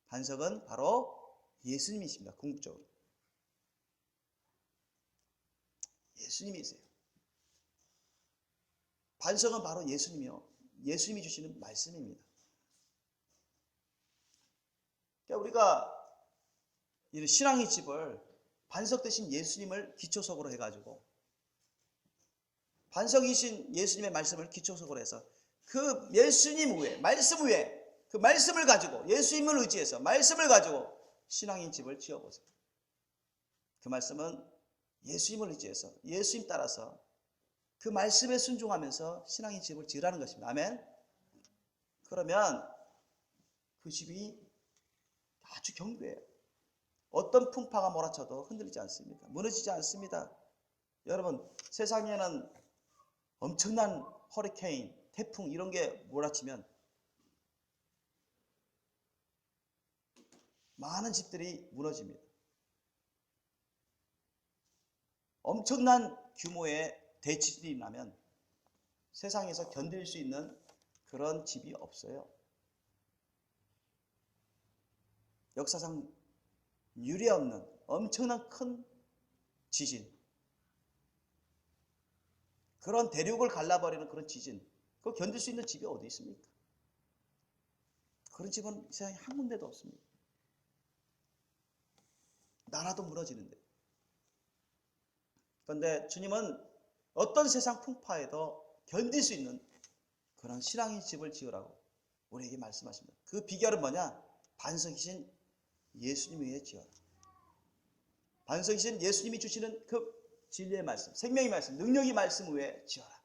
A: 반석은 바로 예수님이십니다. 궁극적으로 예수님이세요. 반석은 바로 예수님이요, 예수님이 주시는 말씀입니다. 그러니까 우리가 이 신앙의 집을 반석 대신 예수님을 기초석으로 해가지고, 반석이신 예수님의 말씀을 기초석으로 해서 그 예수님 위에, 말씀 위에, 그 말씀을 가지고, 예수님을 의지해서 말씀을 가지고 신앙의 집을 지어보세요. 그 말씀은 예수님을 의지해서, 예수님 따라서 그 말씀에 순종하면서 신앙의 집을 지으라는 것입니다. 아멘. 그러면 그 집이 아주 견고해요. 어떤 풍파가 몰아쳐도 흔들리지 않습니다. 무너지지 않습니다. 여러분, 세상에는 엄청난 허리케인, 태풍 이런 게 몰아치면 많은 집들이 무너집니다. 엄청난 규모의 대지진이 나면 세상에서 견딜 수 있는 그런 집이 없어요. 역사상 유례없는 엄청난 큰 지진, 그런 대륙을 갈라버리는 그런 지진, 그 견딜 수 있는 집이 어디 있습니까? 그런 집은 세상에 한 군데도 없습니다. 나라도 무너지는데. 그런데 주님은 어떤 세상 풍파에도 견딜 수 있는 그런 신앙의 집을 지으라고 우리에게 말씀하십니다. 그 비결은 뭐냐? 반석이신 예수님 위에 지어라. 반석이신 예수님이 주시는 그 진리의 말씀, 생명의 말씀, 능력의 말씀 위에 지어라.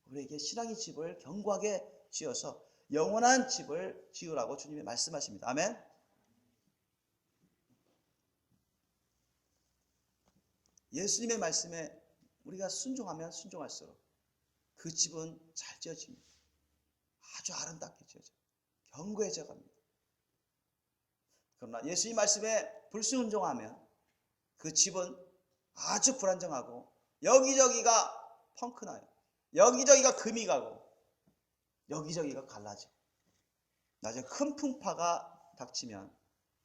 A: 우리에게 신앙의 집을 견고하게 지어서 영원한 집을 지으라고 주님이 말씀하십니다. 아멘. 예수님의 말씀에 우리가 순종하면 순종할수록 그 집은 잘 지어집니다. 아주 아름답게 지어져요. 견고해져 갑니다. 그러나 예수님 말씀에 불순종하면 그 집은 아주 불안정하고 여기저기가 펑크나요. 여기저기가 금이 가고 여기저기가 갈라지고 나중에 큰 풍파가 닥치면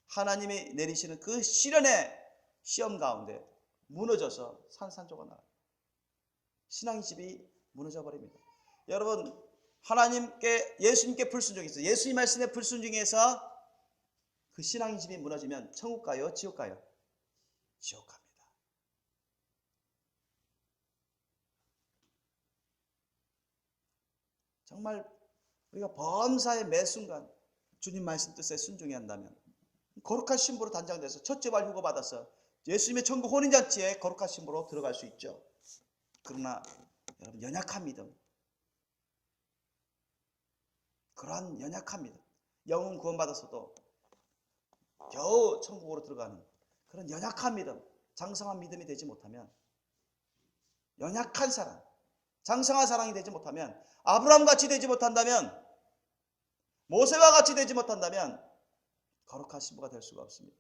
A: 하나님이 내리시는 그 시련의 시험 가운데 무너져서 산산조각 나요. 신앙의 집이 무너져 버립니다. 여러분, 하나님께 예수님께 불순종해서 예수님 말씀에 불순종해서 그 신앙의 집이 무너지면 천국 가요, 지옥 가요? 지옥 갑니다. 정말 우리가 범사의 매 순간 주님 말씀 뜻에 순종해야 한다면 거룩한 신부로 단장돼서 첫째 발 휴거 받아서 예수님의 천국 혼인잔치에 거룩한 신부로 들어갈 수 있죠. 그러나 여러분, 연약한 믿음, 그러한 연약한 믿음, 영혼 구원받아서도 겨우 천국으로 들어가는 그런 연약한 믿음, 장성한 믿음이 되지 못하면, 연약한 사랑, 장성한 사랑이 되지 못하면, 아브라함 같이 되지 못한다면, 모세와 같이 되지 못한다면 거룩한 신부가 될 수가 없습니다.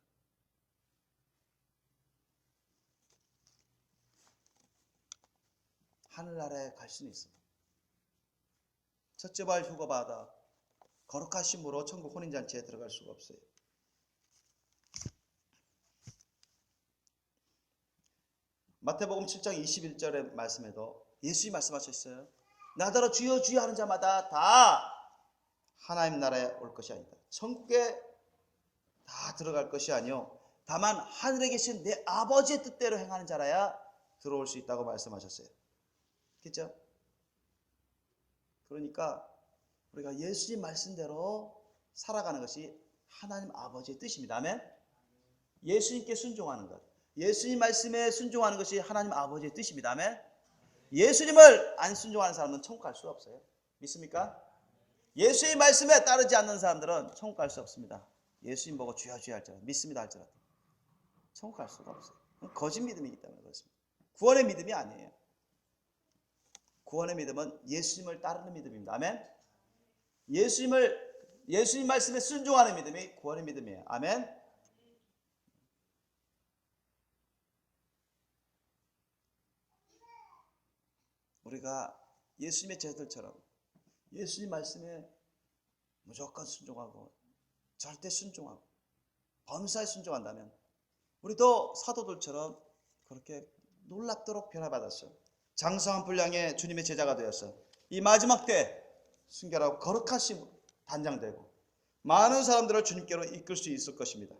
A: 하늘나라에 갈 수는 있습니다. 첫째 발 휴거받아 거룩한 신부로 천국 혼인잔치에 들어갈 수가 없어요. 마태복음 7장 21절의 말씀에도 예수님이 말씀하셨어요. 나더러 주여 주여 하는 자마다 다 하나님 나라에 올 것이 아니다. 천국에 다 들어갈 것이 아니요 다만 하늘에 계신 내 아버지의 뜻대로 행하는 자라야 들어올 수 있다고 말씀하셨어요. 그렇죠? 그러니까 우리가 예수님 말씀대로 살아가는 것이 하나님 아버지의 뜻입니다. 아멘? 예수님께 순종하는 것, 예수님 말씀에 순종하는 것이 하나님 아버지의 뜻입니다. 아멘? 예수님을 안 순종하는 사람은 천국 갈 수 없어요. 믿습니까? 예수님 말씀에 따르지 않는 사람들은 천국 갈 수 없습니다. 예수님 보고 주여 주여 할지라도, 믿습니다 할지라도 천국 갈 수가 없어요. 거짓 믿음이기 때문에 그렇습니다. 구원의 믿음이 아니에요. 구원의 믿음은 예수님을 따르는 믿음입니다. 아멘? 예수님 말씀에 순종하는 믿음이 구원의 믿음이에요. 아멘? 우리가 예수님의 제자들처럼 예수님 말씀에 무조건 순종하고 절대 순종하고 범사에 순종한다면 우리도 사도들처럼 그렇게 놀랍도록 변화받았어요. 장성한 분량의 주님의 제자가 되어서 이 마지막 때 순결하고 거룩하신 단장되고 많은 사람들을 주님께로 이끌 수 있을 것입니다.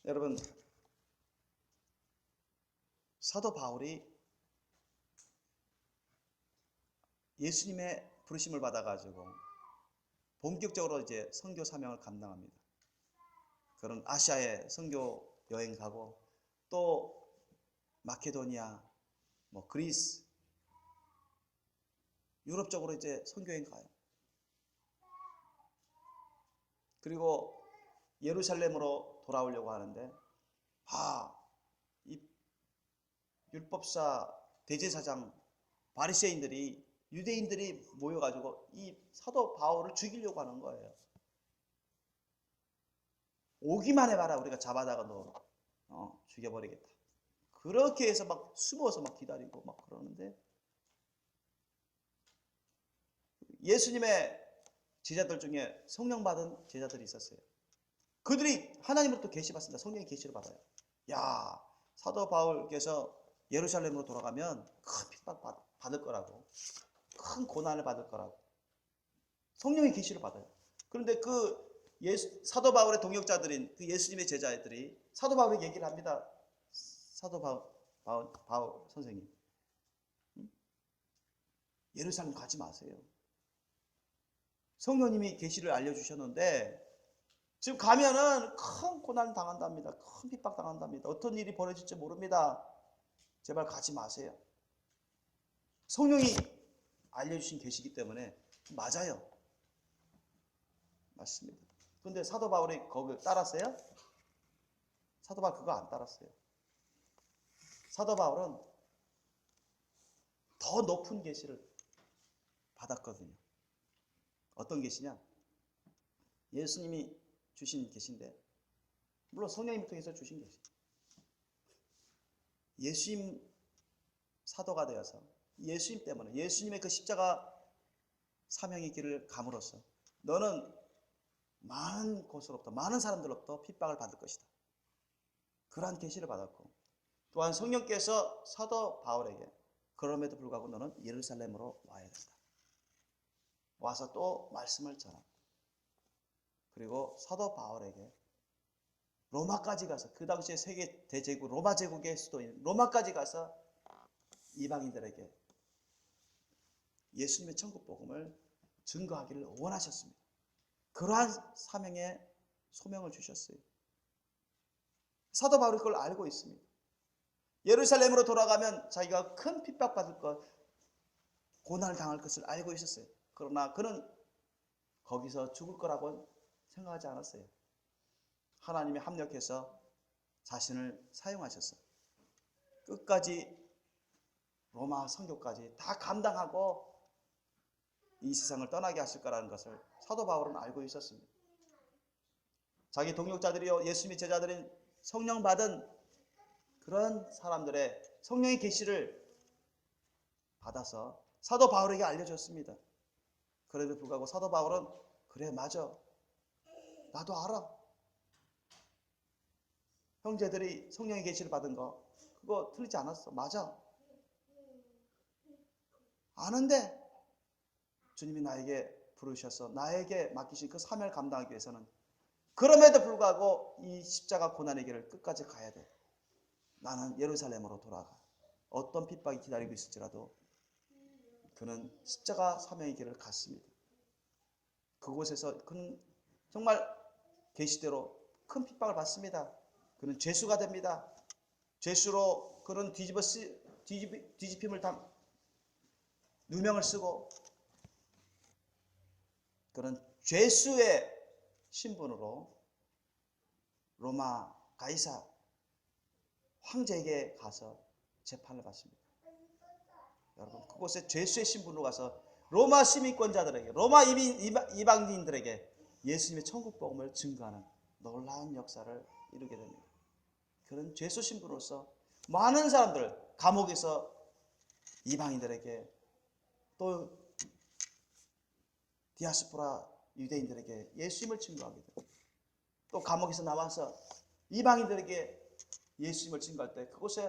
A: 여러분, 사도 바울이 예수님의 부르심을 받아가지고 본격적으로 이제 선교 사명을 감당합니다. 그런 아시아에 선교 여행 가고 또 마케도니아, 그리스, 유럽 쪽으로 이제 선교여행 가요. 그리고 예루살렘으로 돌아오려고 하는데 이 율법사 대제사장 바리새인들이 유대인들이 모여가지고 이 사도 바울을 죽이려고 하는 거예요. 오기만 해봐라 우리가 잡아다가 너 죽여버리겠다. 그렇게 해서 막 숨어서 막 기다리고 막 그러는데 예수님의 제자들 중에 성령 받은 제자들이 있었어요. 그들이 하나님으로부터 계시 받습니다. 성령의 계시를 받아요. 야, 사도 바울께서 예루살렘으로 돌아가면 큰 핍박 받을 거라고, 큰 고난을 받을 거라고, 성령의 계시를 받아요. 그런데 사도 바울의 동역자들인 그 예수님의 제자들이 사도 바울에게 얘기를 합니다. 사도 바울 선생님, 예루살렘 가지 마세요. 성령님이 계시를 알려주셨는데 지금 가면은 큰 고난 당한답니다. 큰 핍박 당한답니다. 어떤 일이 벌어질지 모릅니다. 제발 가지 마세요. 성령이 알려주신 계시기 때문에 맞아요. 맞습니다. 그런데 사도 바울이 거기를 따랐어요? 사도 바울 그거 안 따랐어요. 사도 바울은 더 높은 계시를 받았거든요. 어떤 계시냐? 예수님이 주신 계시인데, 물론 성령님을 통해서 주신 계시. 예수님 사도가 되어서 예수님 때문에, 예수님의 그 십자가 사명의 길을 감으로써 너는 많은 곳으로부터, 많은 사람들로부터 핍박을 받을 것이다. 그러한 계시를 받았고, 또한 성령께서 사도 바울에게 그럼에도 불구하고 너는 예루살렘으로 와야 된다. 와서 또 말씀을 전하고, 그리고 사도 바울에게 로마까지 가서, 그 당시에 세계 대제국 로마 제국의 수도인 로마까지 가서 이방인들에게 예수님의 천국 복음을 증거하기를 원하셨습니다. 그러한 사명에 소명을 주셨어요. 사도 바울이 그걸 알고 있습니다. 예루살렘으로 돌아가면 자기가 큰 핍박받을 것, 고난을 당할 것을 알고 있었어요. 그러나 그는 거기서 죽을 거라고 생각하지 않았어요. 하나님이 합력해서 자신을 사용하셨어요. 끝까지 로마 선교까지 다 감당하고 이 세상을 떠나게 하실 거라는 것을 사도 바울은 알고 있었습니다. 자기 동역자들이요, 예수님의 제자들인 성령 받은 그런 사람들의 성령의 계시를 받아서 사도 바울에게 알려줬습니다. 그래도 불구하고 사도 바울은 그래, 맞아, 나도 알아. 형제들이 성령의 계시를 받은 거 그거 틀리지 않았어. 맞아. 아는데 주님이 나에게 부르셔서 나에게 맡기신 그 사명을 감당하기 위해서는 그럼에도 불구하고 이 십자가 고난의 길을 끝까지 가야 돼. 나는 예루살렘으로 돌아가. 어떤 핍박이 기다리고 있을지라도 그는 십자가 사명의 길을 갔습니다. 그곳에서 그는 정말 계시대로 큰 핍박을 받습니다. 그는 죄수가 됩니다. 죄수로 그는 뒤집힘을 누명을 쓰고 그는 죄수의 신분으로 로마 가이사 황제에게 가서 재판을 받습니다. 여러분, 그곳에 죄수의 신분으로 가서 로마 시민권자들에게, 로마 이방인들에게 예수님의 천국 복음을 증거하는 놀라운 역사를 이루게 됩니다. 그런 죄수 신분으로서 많은 사람들, 감옥에서 이방인들에게, 또 디아스포라 유대인들에게 예수님을 증거하게 됩니다. 또 감옥에서 나와서 이방인들에게 예수님을 증거할 때 그곳에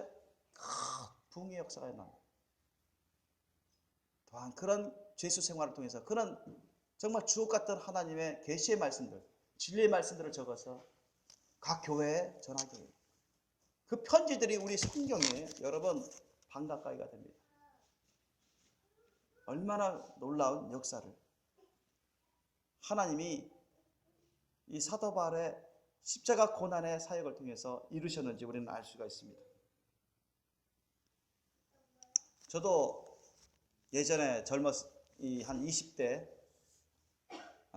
A: 큰 부흥의 역사가 일어납니다. 또한 그런 죄수 생활을 통해서 그는 정말 주옥 같은 하나님의 계시의 말씀들, 진리의 말씀들을 적어서 각 교회에 전하게 됩니다. 그 편지들이 우리 성경에 여러분 반가까이가 됩니다. 얼마나 놀라운 역사를 하나님이 이 사도 바울의 십자가 고난의 사역을 통해서 이루셨는지 우리는 알 수가 있습니다. 저도 예전에 한 20대,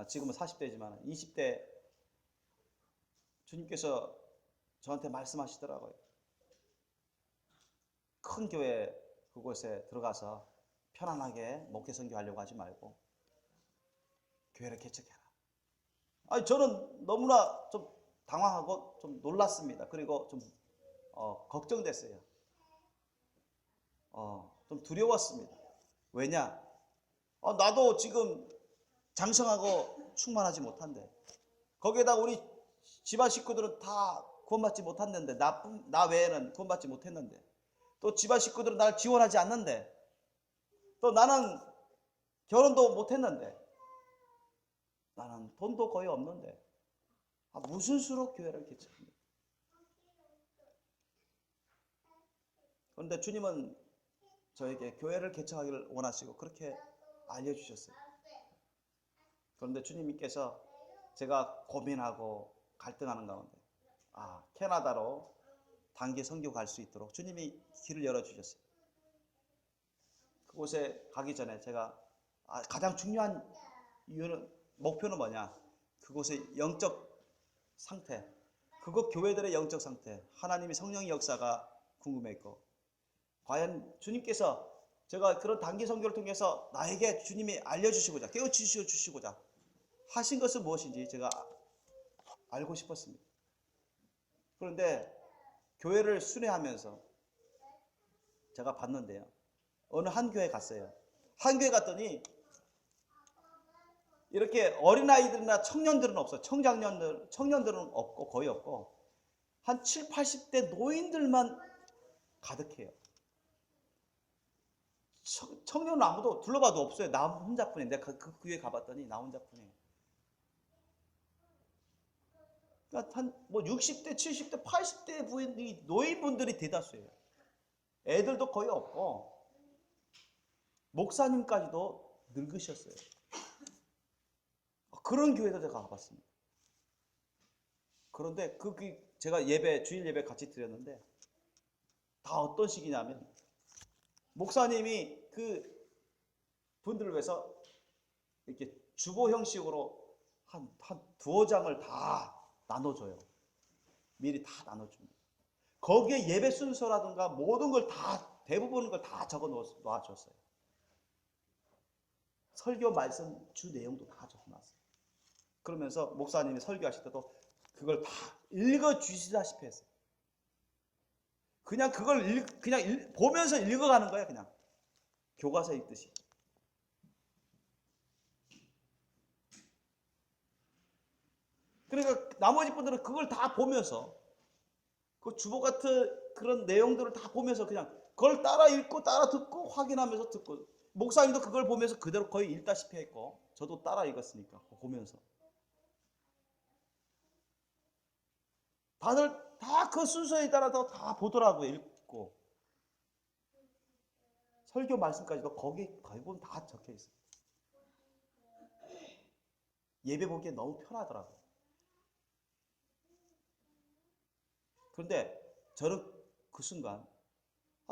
A: 지금은 40대지만 20대 주님께서 저한테 말씀하시더라고요. 큰 교회 그곳에 들어가서 편안하게 목회 선교하려고 하지 말고 교회를 개척해라. 저는 너무나 좀 당황하고 좀 놀랐습니다. 그리고 좀 걱정됐어요. 좀 두려웠습니다. 왜냐? 나도 지금 장성하고 충만하지 못한데, 거기에다 우리 집안 식구들은 다 구원받지 못했는데, 나 외에는 구원받지 못했는데, 또 집안 식구들은 나를 지원하지 않는데, 또 나는 결혼도 못했는데, 나는 돈도 거의 없는데, 무슨 수로 교회를 개척합니까? 그런데 주님은 저에게 교회를 개척하기를 원하시고 그렇게 알려주셨어요. 그런데 주님께서 제가 고민하고 갈등하는 가운데 캐나다로 단기 선교 갈 수 있도록 주님이 길을 열어주셨어요. 그곳에 가기 전에 제가 가장 중요한 목표는 뭐냐? 그곳의 영적 상태, 그곳 교회들의 영적 상태, 하나님의 성령의 역사가 궁금했고, 과연 주님께서 제가 그런 단기 선교를 통해서 나에게 주님이 알려주시고자, 깨우치시고자 하신 것은 무엇인지 제가 알고 싶었습니다. 그런데 교회를 순회하면서 제가 봤는데요, 어느 한 교회 갔어요. 한 교회 갔더니 이렇게 어린아이들이나 청년들은 없어요. 청년들은 없고 거의 없고 한 7, 80대 노인들만 가득해요. 청년은 아무도 둘러봐도 없어요. 나 혼자뿐이에요. 내가 그 교회 가봤더니 나 혼자뿐이에요. 그러니까 한 60대, 70대, 80대 노인분들이 대다수예요. 애들도 거의 없고 목사님까지도 늙으셨어요. 그런 교회도 제가 가봤습니다. 그런데 제가 주일 예배 같이 드렸는데 다 어떤 식이냐면, 목사님이 그 분들을 위해서 이렇게 주보 형식으로 한 두어 장을 다 나눠줘요. 미리 다 나눠줍니다. 거기에 예배 순서라든가 모든 걸 대부분 걸 다 적어 놓아줬어요. 설교 말씀 주 내용도 다 적어 놨어요. 그러면서 목사님이 설교하실 때도 그걸 다 읽어주시다시피 했어요. 그냥 그걸 보면서 읽어가는 거예요. 그냥 교과서 읽듯이. 그러니까 나머지 분들은 그걸 다 보면서, 그 주보 같은 그런 내용들을 다 보면서 그냥 그걸 따라 읽고 따라 듣고 확인하면서 듣고, 목사님도 그걸 보면서 그대로 거의 읽다시피 했고, 저도 따라 읽었으니까 보면서 다들 다 그 순서에 따라서 다 보더라고요. 읽고 설교 말씀까지도 거기 보면 다 적혀 있어요. 예배 보기에 너무 편하더라고요. 그런데 저는 그 순간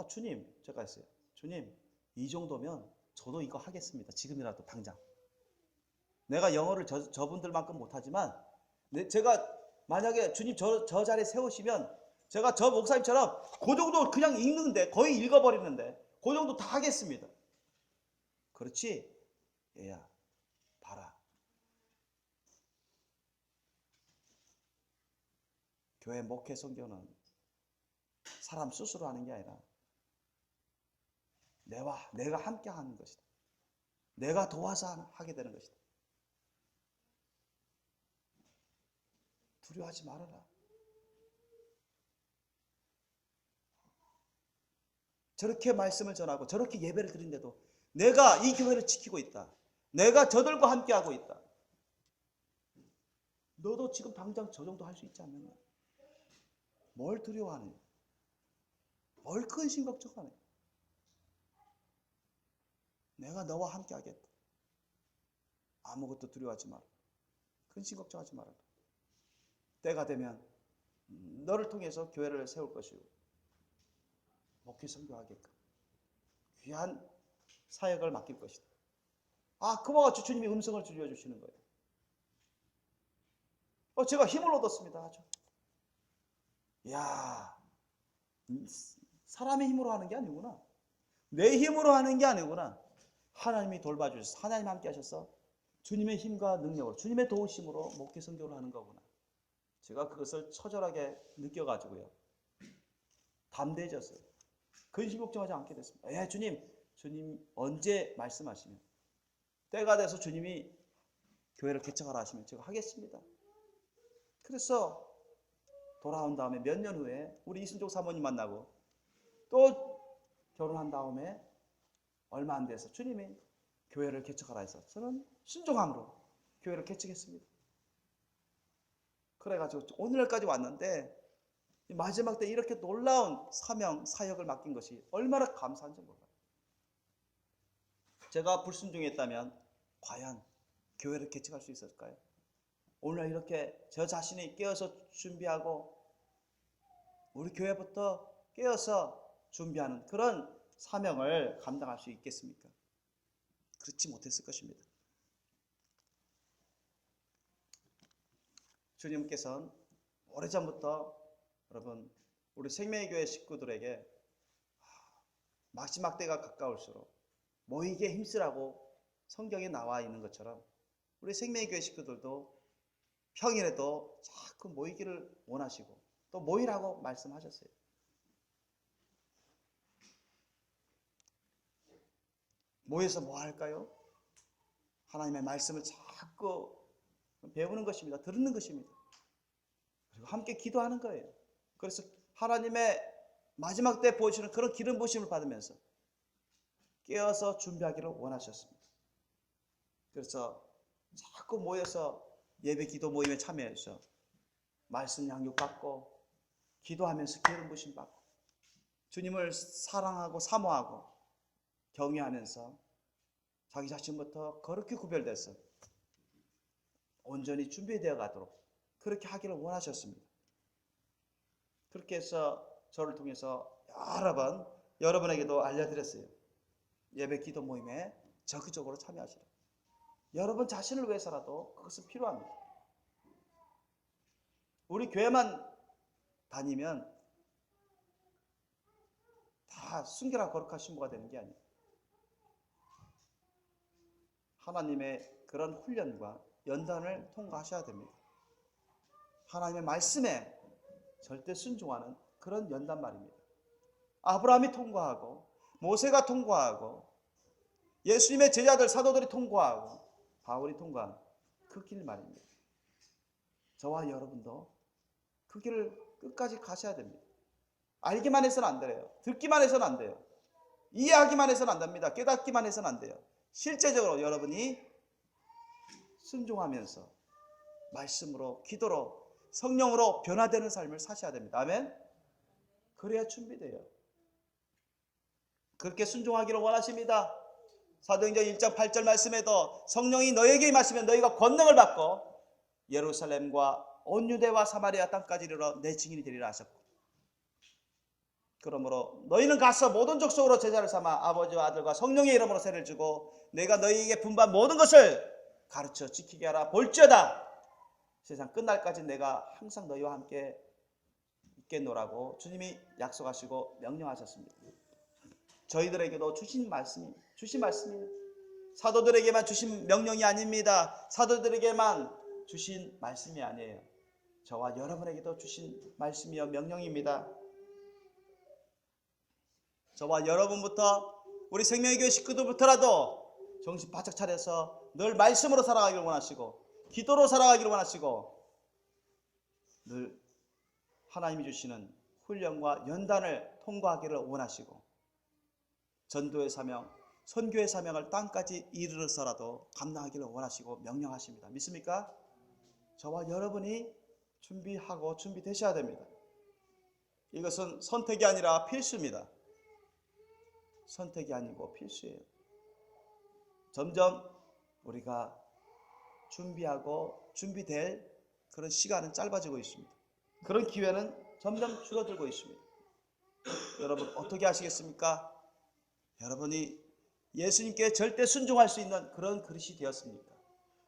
A: 주님, 제가 했어요. 주님, 이 정도면 저도 이거 하겠습니다. 지금이라도 당장. 내가 영어를 저분들만큼 못하지만 제가 만약에 주님 저 자리에 세우시면 제가 저 목사님처럼 그 정도 그냥 읽는데, 거의 읽어버리는데 그 정도 다 하겠습니다. 그렇지? 얘야, 봐라. 교회 목회 선교는 사람 스스로 하는 게 아니라 내가 함께 하는 것이다. 내가 도와서 하게 되는 것이다. 두려워하지 말아라. 저렇게 말씀을 전하고 저렇게 예배를 드린데도 내가 이 교회를 지키고 있다. 내가 저들과 함께하고 있다. 너도 지금 당장 저 정도 할 수 있지 않느냐? 뭘 두려워하느냐? 뭘 근심 걱정하느냐? 내가 너와 함께하겠다. 아무것도 두려워하지 마라. 근심 걱정하지 말아라. 때가 되면 너를 통해서 교회를 세울 것이고 목회 선교하게끔 귀한 사역을 맡길 것이다. 그와 같이 주님이 음성을 들려주시는 거예요. 제가 힘을 얻었습니다. 아주. 이야, 사람의 힘으로 하는 게 아니구나. 내 힘으로 하는 게 아니구나. 하나님이 돌봐주셔서, 하나님 함께 하셔서 주님의 힘과 능력으로, 주님의 도우심으로 목회 선교를 하는 거구나. 제가 그것을 처절하게 느껴가지고요, 담대해졌어요. 근심 걱정하지 않게 됐습니다. 주님 언제 말씀하시면, 때가 돼서 주님이 교회를 개척하라 하시면 제가 하겠습니다. 그래서 돌아온 다음에 몇 년 후에 우리 이순족 사모님 만나고 또 결혼한 다음에 얼마 안 돼서 주님이 교회를 개척하라 해서 저는 순종함으로 교회를 개척했습니다. 그래가지고 오늘까지 왔는데 마지막 때 이렇게 놀라운 사명, 사역을 맡긴 것이 얼마나 감사한지 몰라요. 제가 불순종했다면 과연 교회를 개척할 수 있었을까요? 오늘 이렇게 저 자신이 깨어서 준비하고 우리 교회부터 깨어서 준비하는 그런 사명을 감당할 수 있겠습니까? 그렇지 못했을 것입니다. 주님께서는 오래전부터 여러분 우리 생명의교회 식구들에게 마지막 때가 가까울수록 모이게 힘쓰라고 성경에 나와 있는 것처럼 우리 생명의교회 식구들도 평일에도 자꾸 모이기를 원하시고 또 모이라고 말씀하셨어요. 모여서 뭐 할까요? 하나님의 말씀을 자꾸 배우는 것입니다. 듣는 것입니다. 그리고 함께 기도하는 거예요. 그래서 하나님의 마지막 때 보여주는 그런 기름 부으심을 받으면서 깨어서 준비하기를 원하셨습니다. 그래서 자꾸 모여서 예배 기도 모임에 참여해서 말씀 양육 받고 기도하면서 기름 부으심 받고 주님을 사랑하고 사모하고 경외하면서 자기 자신부터 거룩히 구별돼서 온전히 준비되어 가도록 그렇게 하기를 원하셨습니다. 그렇게 해서 저를 통해서 여러 번 여러분에게도 알려드렸어요. 예배 기도 모임에 적극적으로 참여하시라. 여러분 자신을 위해서라도 그것은 필요합니다. 우리 교회만 다니면 다 순결한 거룩한 신부가 되는 게 아니에요. 하나님의 그런 훈련과 연단을 통과하셔야 됩니다. 하나님의 말씀에 절대 순종하는 그런 연단 말입니다. 아브라함이 통과하고 모세가 통과하고 예수님의 제자들 사도들이 통과하고 바울이 통과한 그 길 말입니다. 저와 여러분도 그 길을 끝까지 가셔야 됩니다. 알기만 해서는 안 돼요. 듣기만 해서는 안 돼요. 이해하기만 해서는 안 됩니다. 깨닫기만 해서는 안 돼요. 실제적으로 여러분이 순종하면서 말씀으로 기도로 성령으로 변화되는 삶을 사셔야 됩니다. 아멘? 그래야 준비돼요. 그렇게 순종하기를 원하십니다. 사도행전 1장 8절 말씀에도 성령이 너에게 임하시면 너희가 권능을 받고 예루살렘과 온 유대와 사마리아 땅까지 이르러 내 증인이 되리라 하셨고, 그러므로 너희는 가서 모든 족속으로 제자를 삼아 아버지와 아들과 성령의 이름으로 세례를 주고 내가 너희에게 분부한 모든 것을 가르쳐 지키게 하라. 볼지어다 세상 끝날까지 내가 항상 너희와 함께 있겠노라고 주님이 약속하시고 명령하셨습니다. 저희들에게도 주신 말씀이에요. 사도들에게만 주신 명령이 아닙니다. 사도들에게만 주신 말씀이 아니에요. 저와 여러분에게도 주신 말씀이요 명령입니다. 저와 여러분부터 우리 생명의교회 식구들부터라도 정신 바짝 차려서 늘 말씀으로 살아가기를 원하시고 기도로 살아가기를 원하시고 늘 하나님이 주시는 훈련과 연단을 통과하기를 원하시고 전도의 사명, 선교의 사명을 땅까지 이르러서라도 감당하기를 원하시고 명령하십니다. 믿습니까? 저와 여러분이 준비하고 준비되셔야 됩니다. 이것은 선택이 아니라 필수입니다. 선택이 아니고 필수예요. 점점 우리가 준비하고 준비될 그런 시간은 짧아지고 있습니다. 그런 기회는 점점 줄어들고 있습니다. 여러분 어떻게 하시겠습니까? 여러분이 예수님께 절대 순종할 수 있는 그런 그릇이 되었습니까?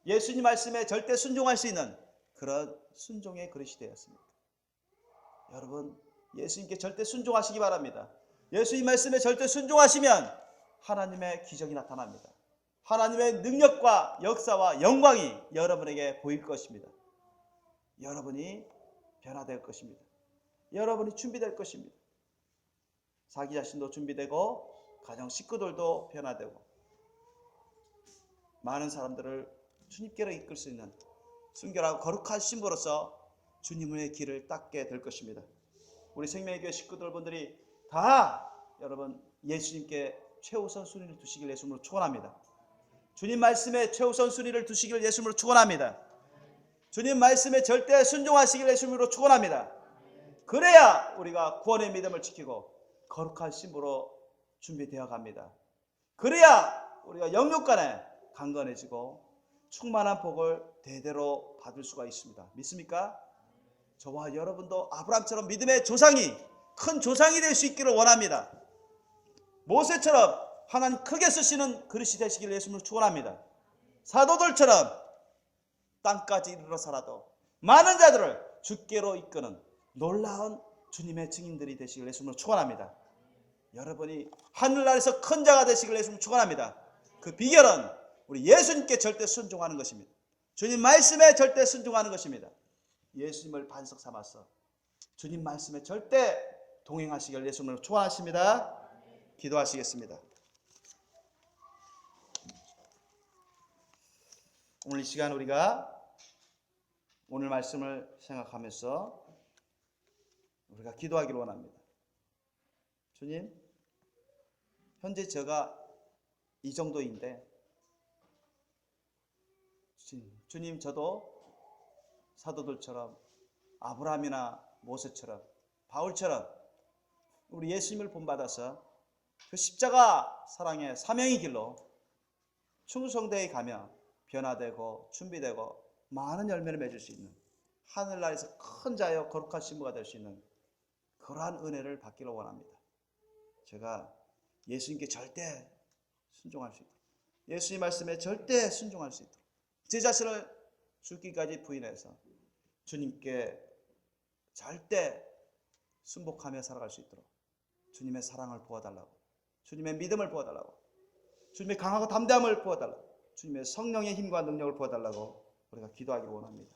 A: 예수님 말씀에 절대 순종할 수 있는 그런 순종의 그릇이 되었습니까? 여러분 예수님께 절대 순종하시기 바랍니다. 예수님 말씀에 절대 순종하시면 하나님의 기적이 나타납니다. 하나님의 능력과 역사와 영광이 여러분에게 보일 것입니다. 여러분이 변화될 것입니다. 여러분이 준비될 것입니다. 자기 자신도 준비되고 가정 식구들도 변화되고 많은 사람들을 주님께로 이끌 수 있는 순결하고 거룩한 신부로서 주님의 길을 닦게 될 것입니다. 우리 생명의교회 식구들 분들이 다 여러분 예수님께 최우선 순위를 두시길 예수님으로 축원합니다. 주님 말씀에 최우선 순위를 두시길 예수님으로 축원합니다. 주님 말씀에 절대 순종하시길 예수님으로 축원합니다. 그래야 우리가 구원의 믿음을 지키고 거룩한 신부로 준비되어 갑니다. 그래야 우리가 영육간에 강건해지고 충만한 복을 대대로 받을 수가 있습니다. 믿습니까? 저와 여러분도 아브라함처럼 믿음의 조상이, 큰 조상이 될 수 있기를 원합니다. 모세처럼 하나님 크게 쓰시는 그릇이 되시길 예수님을 축원합니다. 사도들처럼 땅까지 이르러서라도 많은 자들을 주께로 이끄는 놀라운 주님의 증인들이 되시길 예수님으로 축원합니다. 여러분이 하늘나라에서 큰 자가 되시길 예수님을 축원합니다. 그 비결은 우리 예수님께 절대 순종하는 것입니다. 주님 말씀에 절대 순종하는 것입니다. 예수님을 반석 삼아서 주님 말씀에 절대 동행하시길 예수님을 축원하십니다. 기도하시겠습니다. 오늘 이 시간 우리가 오늘 말씀을 생각하면서 우리가 기도하기를 원합니다. 주님, 현재 제가 이 정도인데 주님 저도 사도들처럼 아브라함이나 모세처럼 바울처럼 우리 예수님을 본받아서 그 십자가 사랑의 사명의 길로 충성되게 가며 변화되고 준비되고 많은 열매를 맺을 수 있는 하늘나라에서 큰 자여 거룩한 신부가 될 수 있는 그러한 은혜를 받기를 원합니다. 제가 예수님께 절대 순종할 수 있도록, 예수님 말씀에 절대 순종할 수 있도록, 제 자신을 죽기까지 부인해서 주님께 절대 순복하며 살아갈 수 있도록 주님의 사랑을 부어달라고, 주님의 믿음을 부어달라고, 주님의 강하고 담대함을 부어달라고, 주님의 성령의 힘과 능력을 부어달라고 우리가 기도하기를 원합니다.